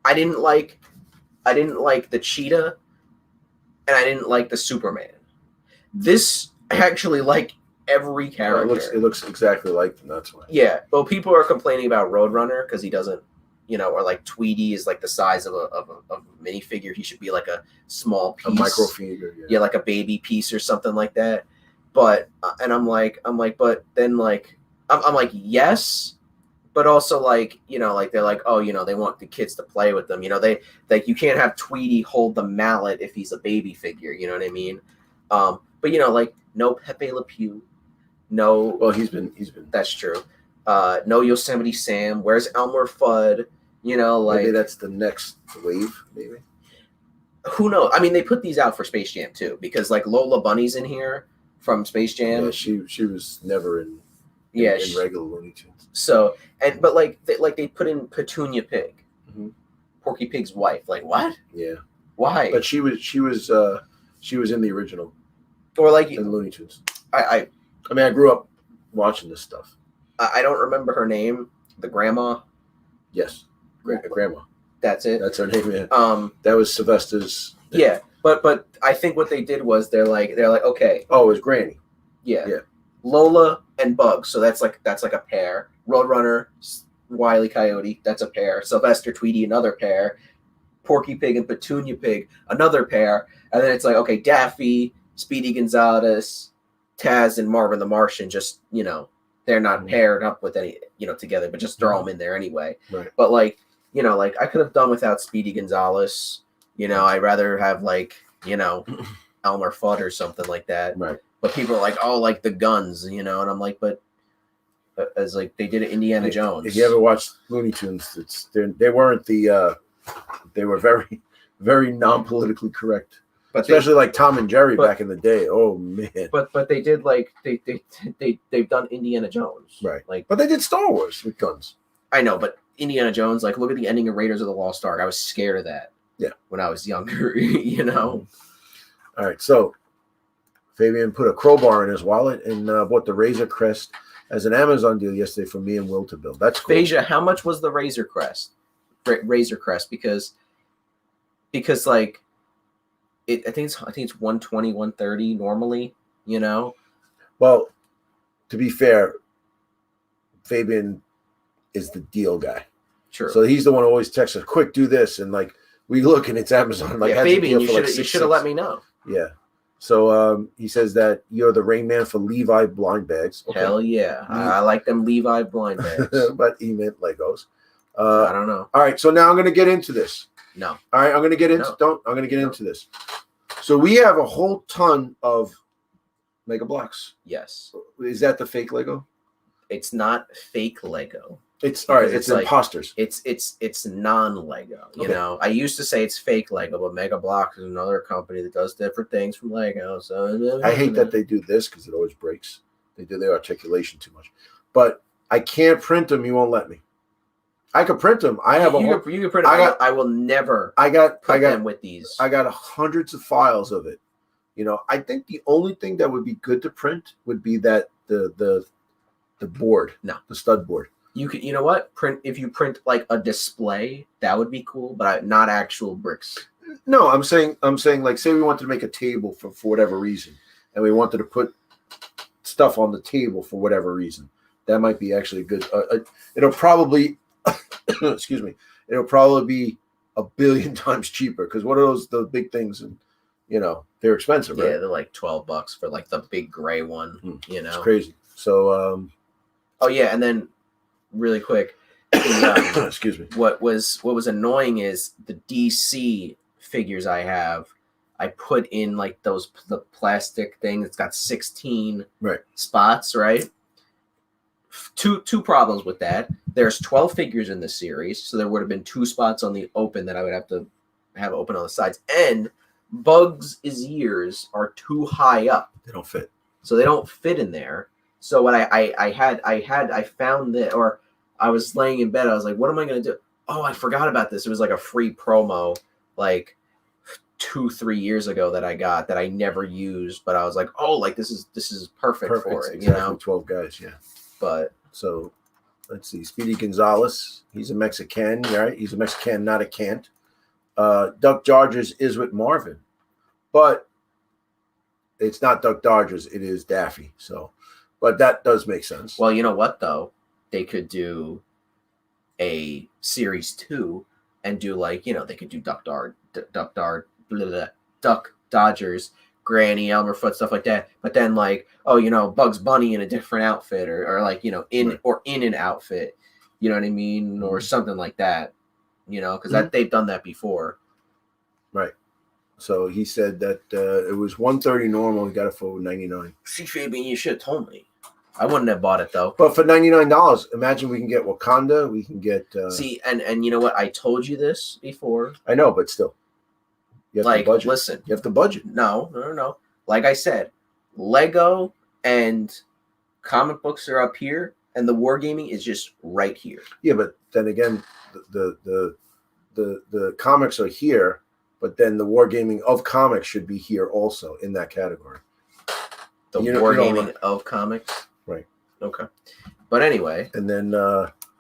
I didn't like the cheetah, and I didn't like the Superman. This, I actually like every character. It looks exactly like them. That's why. Yeah, well, people are complaining about Roadrunner because he doesn't, or like Tweety is like the size of a minifigure. He should be like a small piece, a microfigure. Yeah, like a baby piece or something like that. But and I'm like, but then like, I'm like, yes. But also, like, like they're like, oh, they want the kids to play with them. They like, you can't have Tweety hold the mallet if he's a baby figure. You know what I mean? But like, no Pepe Le Pew, no. Well, he's been. That's true. No Yosemite Sam. Where's Elmer Fudd? Like maybe that's the next wave. Maybe. Who knows? I mean, they put these out for Space Jam too, because like Lola Bunny's in here from Space Jam. Yeah, she was never in. Yeah, in regular Looney Tunes. So but like they put in Petunia Pig, Porky Pig's wife. Like what? Yeah. Why? But she was in the original. Or like in Looney Tunes. I mean, I grew up watching this stuff. I don't remember her name. The grandma. Yes, grandma. That's it. That's her name. Yeah. That was Sylvester's. Yeah, but I think what they did was they're like okay. Oh, it was Granny. Yeah. Yeah. Lola and Bugs, so that's like a pair. Roadrunner, Wile E. Coyote, that's a pair. Sylvester Tweety, another pair. Porky Pig and Petunia Pig, another pair. And then it's like, okay, Daffy, Speedy Gonzales, Taz, and Marvin the Martian. Just they're not paired up with any together, but just throw them in there anyway. Right. But like like I could have done without Speedy Gonzales. I'd rather have like Elmer Fudd or something like that. Right. But people are like, oh, like the guns, and I'm like, but as like they did it Indiana Jones. If you ever watched Looney Tunes, they weren't they were very, very non-politically correct. But especially like Tom and Jerry back in the day. Oh man. But they did like they've done Indiana Jones. Right. Like, but they did Star Wars with guns. I know, but Indiana Jones, like look at the ending of Raiders of the Lost Ark. I was scared of that. Yeah. When I was younger, All right, so Fabian put a crowbar in his wallet and bought the Razor Crest as an Amazon deal yesterday for me and Will to build. That's cool. Phasia, how much was the Razor Crest? Razor Crest, because like I think it's 120, 130 normally, Well, to be fair, Fabian is the deal guy. True. So he's the one who always texts us, quick, do this. And like we look and it's Amazon. Like Fabian, you should have let me know. Yeah. So he says that you're the Rain Man for Levi blind bags. Okay. Hell yeah. I like them Levi blind bags. But he meant Legos. I don't know. All right, so now I'm going to get into this. No. All right, I'm going to get into into this. So we have a whole ton of Mega Blocks. Yes. Is that the fake Lego? It's not fake Lego. It's all right. It's like, imposters. It's non-Lego. You know, I used to say it's fake Lego, but Mega Bloks is another company that does different things from Lego. So I hate that they do this because it always breaks. They do their articulation too much. But I can't print them. You won't let me. I could print them. I have you can print them. I will never. Put them with these. I got hundreds of files of it. You know, I think the only thing that would be good to print would be that the board. No, the stud board. You could, you know what? If you print like a display, that would be cool, but not actual bricks. No, I'm saying like, say we wanted to make a table for whatever reason, and we wanted to put stuff on the table for whatever reason. That might be actually good. It'll probably, excuse me, it'll probably be 1 billion times cheaper because what are those big things, and you know they're expensive, right? Yeah, they're like $12 for like the big gray one. You know, it's crazy. So, oh yeah, and then. Really quick, excuse me. What was annoying is the DC figures I have. I put in like the plastic thing that's got 16 spots, right? Two problems with that. There's 12 figures in the series, so there would have been 2 spots on the open that I would have to have open on the sides. And Bugs' ears are too high up; they don't fit. So they don't fit in there. So what I found that, or I was laying in bed, I was like, what am I going to do? Oh, I forgot about this. It was like a free promo, like 2-3 years ago that I got that I never used, but I was like, oh, like this is perfect for it, exactly, you know. 12 guys, yeah. But so let's see, Speedy Gonzalez, he's a Mexican, right? He's a Mexican, not a Cant. Duck Dodgers is with Marvin, but it's not Duck Dodgers, it is Daffy. So, but that does make sense. Well, you know what though, they could do a series 2 and do like, you know, they could do Duck Dodgers, Granny, Elmerfoot, stuff like that. But then like, oh, you know, Bugs Bunny in a different outfit, or like, you know, in an outfit, you know what I mean, or something like that, you know, because that they've done that before. Right. So he said that it was $130 normal. He got it for $99. See, Fabian, you should have told me. I wouldn't have bought it though. But for $99, imagine we can get Wakanda. We can get. See, and you know what? I told you this before. I know, but still, you have like, to budget. Listen, you have to budget. No. Like I said, Lego and comic books are up here, and the Wargaming is just right here. Yeah, but then again, the comics are here. But then the Wargaming of comics should be here also in that category. The Wargaming of comics? Right. Okay. But anyway. And then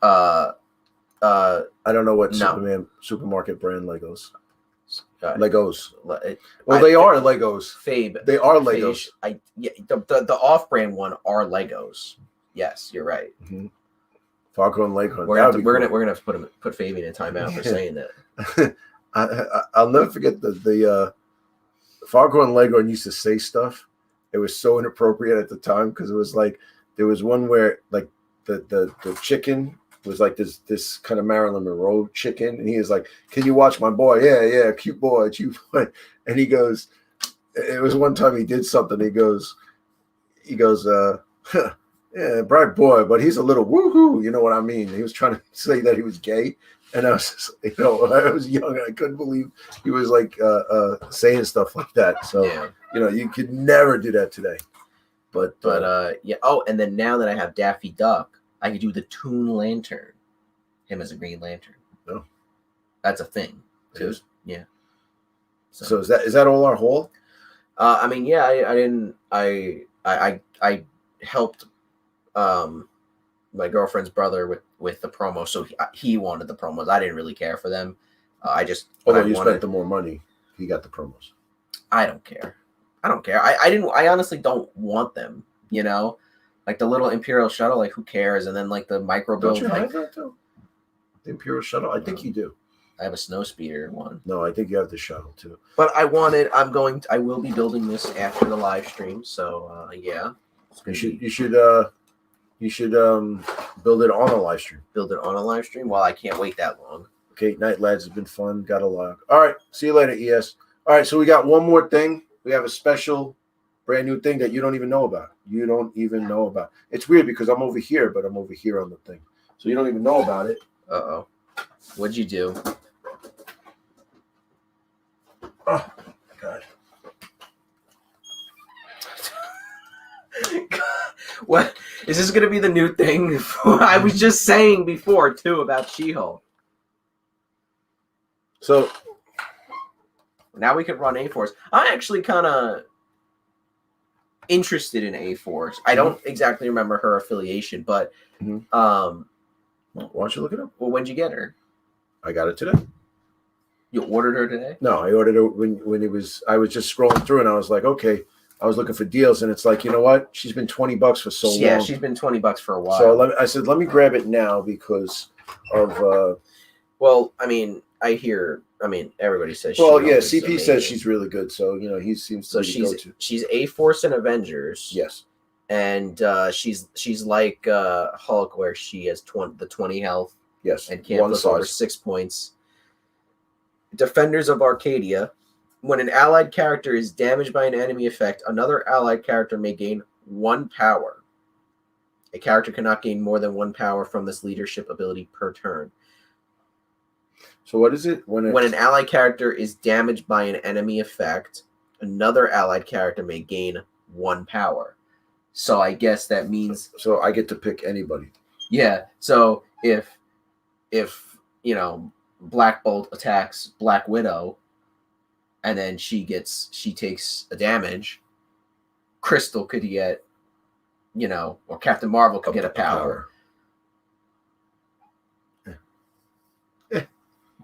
I don't know what supermarket brand Legos. Legos. They are Legos. Fabe. They are Legos. The off-brand one are Legos. Yes, you're right. Mm-hmm. Falco and Leghorn. We're gonna have to put Fabian in timeout for saying that. I'll never forget the Fargo and Leghorn used to say stuff. It was so inappropriate at the time because it was like there was one where like the chicken was like this kind of Marilyn Monroe chicken, and he was like, "Can you watch my boy? Yeah, cute boy." And he goes, it was one time he did something. He goes, yeah, bright boy, but he's a little woohoo. You know what I mean? He was trying to say that he was gay. And I was just, I was young. I couldn't believe he was like saying stuff like that. So, you could never do that today. But yeah. Oh, and then now that I have Daffy Duck, I could do the Toon Lantern, him as a Green Lantern. Oh, that's a thing too. Yeah. So is that all our haul? I mean, yeah. I helped my girlfriend's brother with the promo, so he wanted the promos. I didn't really care for them. Although you spent the more money, he got the promos. I don't care. I honestly don't want them. You know, like the little Imperial shuttle. Like, who cares? And then like the micro build. Don't you have that too? The Imperial shuttle. I think you do. I have a snow speeder one. No, I think you have the shuttle too. But I will be building this after the live stream. So yeah. You should build it on a live stream. Build it on a live stream? Well, I can't wait that long. Okay, night, lads. It's been fun. Got a lot. All right. See you later, ES. All right, so we got one more thing. We have a special, brand new thing that you don't even know about. It's weird because I'm over here, but I'm over here on the thing. So you don't even know about it. Uh-oh. What'd you do? Oh, God. What is this going to be the new thing? I was just saying before too about She-Hulk. So now we could run A-Force. I'm actually kind of interested in A-Force. I don't exactly remember her affiliation, but why don't you look it up? Well, when'd you get her? I got it today. You ordered her today? No, I ordered her when it was. I was just scrolling through and I was like, okay. I was looking for deals, and it's like, you know what? She's been $20 for so long. Yeah, she's been $20 for a while. So I said, let me grab it now because of. Well, I mean, everybody says. Well, yeah, CP says she's really good, so he seems to be the go-to. She's A-Force in Avengers. Yes, and she's like Hulk, where she has 20 health. Yes, and can't flip over 6 points. Defenders of Arcadia. When an allied character is damaged by an enemy effect, another allied character may gain 1 power. A character cannot gain more than 1 power from this leadership ability per turn. So what is it? When an allied character is damaged by an enemy effect, another allied character may gain 1 power. So I guess that means... So I get to pick anybody. Yeah. So if Black Bolt attacks Black Widow, and then she takes a damage, Crystal could get, or Captain Marvel could get a power.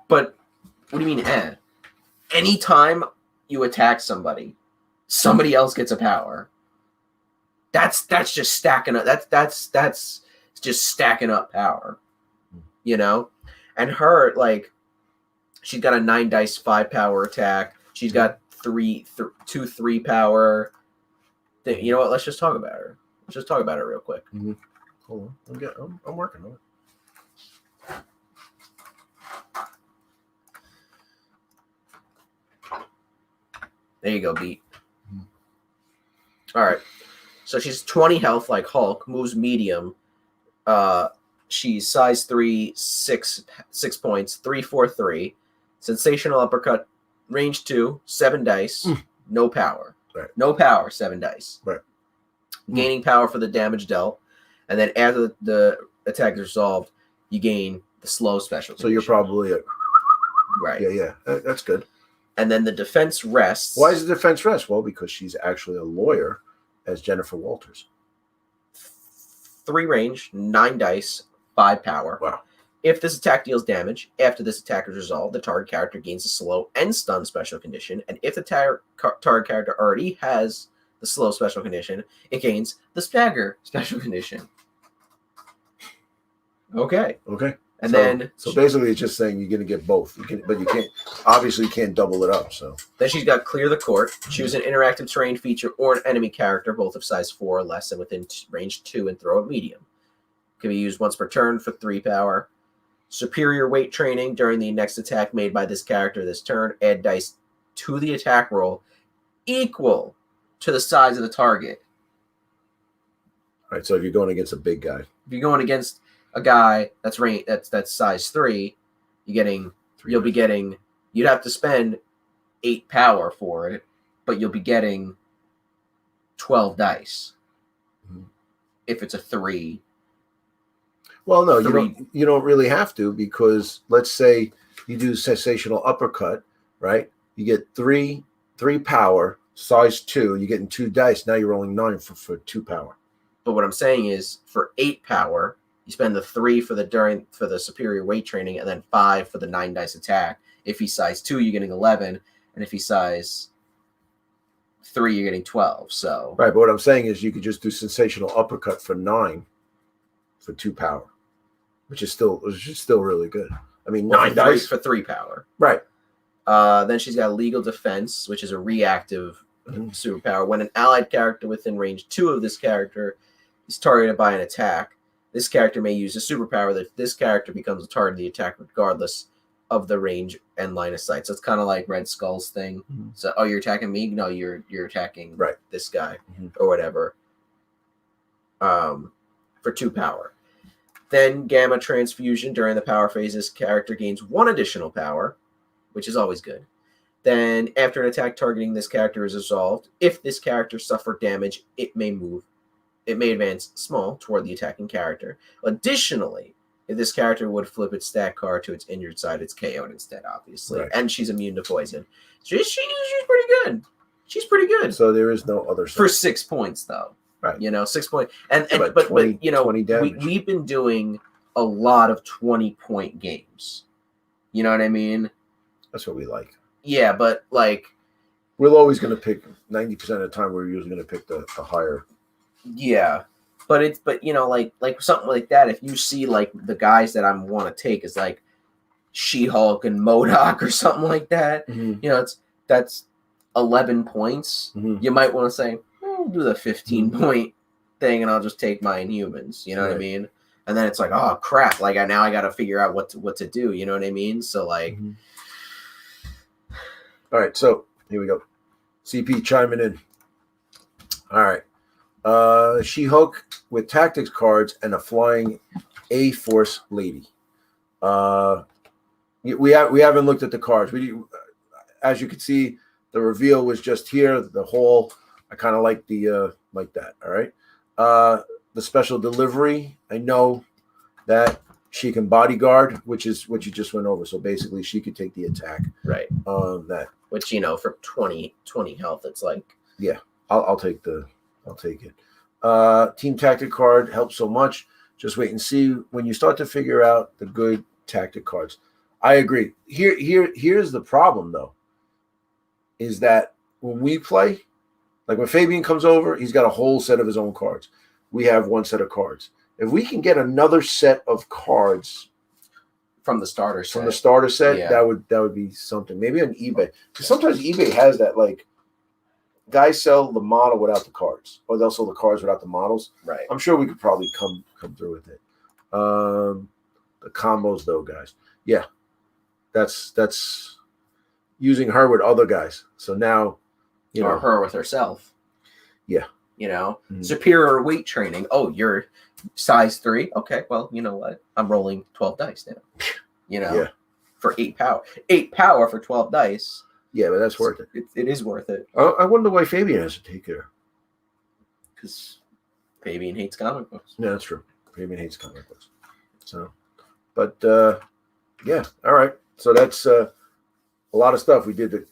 But what do you mean, Anytime you attack somebody else gets a power. That's just stacking up. That's just stacking up power, And her, like, she's got a 9 dice 5 power attack. She's got 2 3 power. You know what? Let's just talk about her. Let's just talk about her real quick. Mm-hmm. Hold on, I'm working on it. There you go, Beat. All right. So she's 20 health like Hulk, moves medium. She's size 3, 6 points, 3-4-3. Sensational uppercut, range 2, 7 dice, no power. Right. No power, 7 dice. Right. Gaining power for the damage dealt. And then after the attack is resolved, you gain the slow special. So you're probably right. Yeah. That's good. And then the defense rests. Why is the defense rest? Well, because she's actually a lawyer as Jennifer Walters. 3 range, 9 dice, 5 power. Wow. If this attack deals damage, after this attack is resolved, the target character gains a slow and stun special condition. And if the target character already has the slow special condition, it gains the stagger special condition. Okay. And then basically it's just saying you're going to get both. But you can't double it up. So then she's got Clear the Court. Choose an interactive terrain feature or an enemy character, both of size 4 or less and within range 2, and throw it medium. Can be used once per turn for 3 power. Superior weight training. During the next attack made by this character this turn, add dice to the attack roll equal to the size of the target. All right, so if you're going against a big guy. If you're going against a guy that's size 3, you'd have to spend 8 power for it, but you'll be getting 12 dice. Mm-hmm. If it's a 3. Well, no, you don't really have to, because let's say you do sensational uppercut, right? You get 3 power, size 2, you're getting 2 dice. Now you're rolling 9 for 2 power. But what I'm saying is, for 8 power, you spend the 3 for the superior weight training, and then 5 for the 9 dice attack. If he's size 2, you're getting 11, and if he's size 3, you're getting 12. So right, but what I'm saying is you could just do sensational uppercut for 9 for 2 power, which is still really good. I mean, 9 dice for 3 power. Right. Then she's got legal defense, which is a reactive superpower. When an allied character within range 2 of this character is targeted by an attack, this character may use a superpower that this character becomes a target of the attack regardless of the range and line of sight. So it's kind of like Red Skull's thing. Mm-hmm. So, you're attacking me? No, you're attacking this guy or whatever. For 2 power. Then Gamma Transfusion. During the power phase, this character gains 1 additional power, which is always good. Then after an attack targeting this character is resolved, if this character suffered damage, it may advance small toward the attacking character. Additionally, if this character would flip its stat card to its injured side, it's KO'd instead, obviously. Right. And she's immune to poison. She's pretty good. She's pretty good. So there is no other side. For 6 points, though. Right. 6 points. But 20 damage. We've been doing a lot of 20-point games. You know what I mean? That's what we like. Yeah, but like, we're always going to pick 90% of the time. We're usually going to pick the higher. Yeah, but like something like that. If you see like the guys that I want to take is like She-Hulk and MODOK or something like that, that's 11 points. Mm-hmm. You might want to say, I'll do the 15-point thing, and I'll just take my Inhumans. You know what I mean? And then it's like, oh crap! Like I got to figure out what to do. You know what I mean? So like, all right. So here we go. CP chiming in. All right. She-Hulk with tactics cards and a flying A-Force lady. We haven't looked at the cards. As you can see, the reveal was just here. The whole, I kind of like like that. All right. The special delivery, I know that she can bodyguard, which is what you just went over. So basically, she could take the attack. Right. That which for 20 health, it's like I'll take it. Team tactic card helps so much. Just wait and see when you start to figure out the good tactic cards. I agree. Here's the problem though, is that when we play, like when Fabian comes over, he's got a whole set of his own cards. We have one set of cards. If we can get another set of cards from the starter set, yeah, that would be something. Maybe on eBay, because sometimes eBay has that, like, guys sell the model without the cards, or they'll sell the cards without the models. Right. I'm sure we could probably come through with it. The combos though, guys. Yeah. That's using her with other guys. So now, or her with herself. Yeah. Superior weight training. Oh, you're size 3. Okay, well, you know what? I'm rolling 12 dice now. For 8 power. 8 power for 12 dice. Yeah, but that's worth it. It is worth it. I wonder why Fabian has to take her. Because Fabian hates comic books. Yeah, that's true. Fabian hates comic books. So, but yeah, all right. So that's a lot of stuff. We did the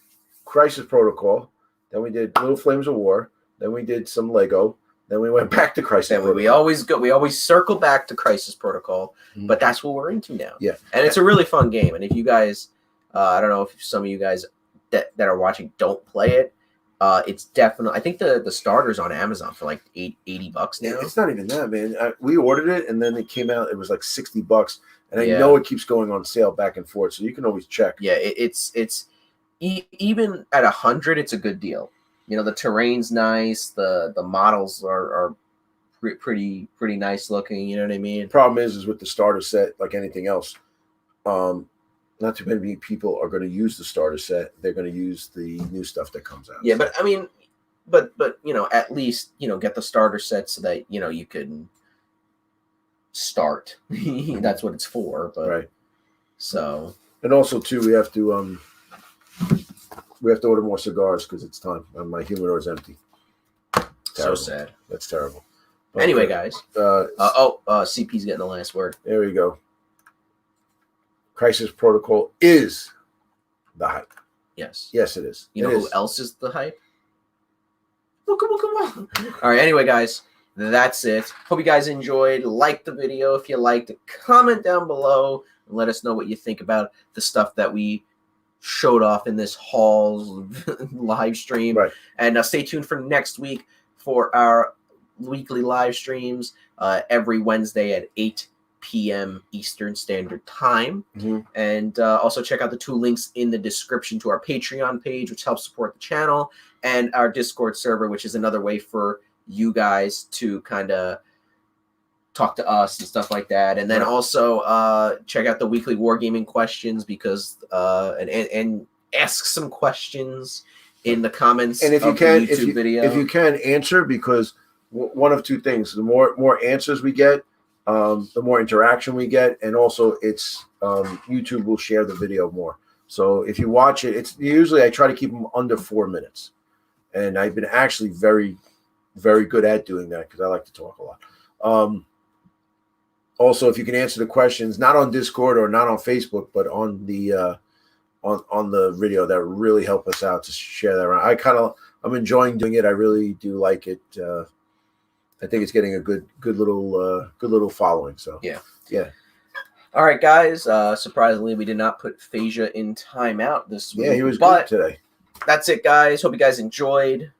Crisis Protocol, then we did Little Flames of War, then we did some Lego, then we went back to Crisis Protocol. We always circle back to Crisis Protocol, but that's what we're into now. Yeah. And it's a really fun game. And if you guys, I don't know if some of you guys that are watching don't play it, it's definitely, I think the starter's on Amazon for like $80 now. It's not even that, man. We ordered it and then it came out, it was like $60. And I know it keeps going on sale back and forth, so you can always check. Yeah, it's even at $100, it's a good deal. The terrain's nice. The models are pretty nice looking. You know what I mean? The problem is with the starter set, like anything else, not too many people are going to use the starter set. They're going to use the new stuff that comes out. Yeah, but I mean, but at least get the starter set so that you can start. That's what it's for. But right. So, and also too, we have to order more cigars because it's time. My humidor is empty. So sad. That's terrible. But, anyway, guys. CP's getting the last word. There we go. Crisis Protocol is the hype. Yes. Yes, it is. You know who else is the hype? Come on. All right. Anyway, guys, that's it. Hope you guys enjoyed. Like the video if you liked it. Comment down below and let us know what you think about the stuff that we showed off in this Halls live stream. Right. And stay tuned for next week for our weekly live streams every Wednesday at 8 p.m. Eastern Standard Time. And also check out the 2 links in the description to our Patreon page, which helps support the channel, and our Discord server, which is another way for you guys to kind of talk to us and stuff like that. And then also check out the weekly Wargaming questions, because and ask some questions in the comments and if you of can, the YouTube video. If you can answer, because one of 2 things: the more answers we get, the more interaction we get, and also it's YouTube will share the video more. So if you watch it, it's usually I try to keep them under 4 minutes, and I've been actually very, very good at doing that because I like to talk a lot. Also, if you can answer the questions not on Discord or not on Facebook, but on the on the video, that would really help us out to share that around. I'm enjoying doing it. I really do like it. I think it's getting a good little following. So yeah. All right, guys. Surprisingly, we did not put Phasia in timeout this week. Yeah, he was good today. That's it, guys. Hope you guys enjoyed.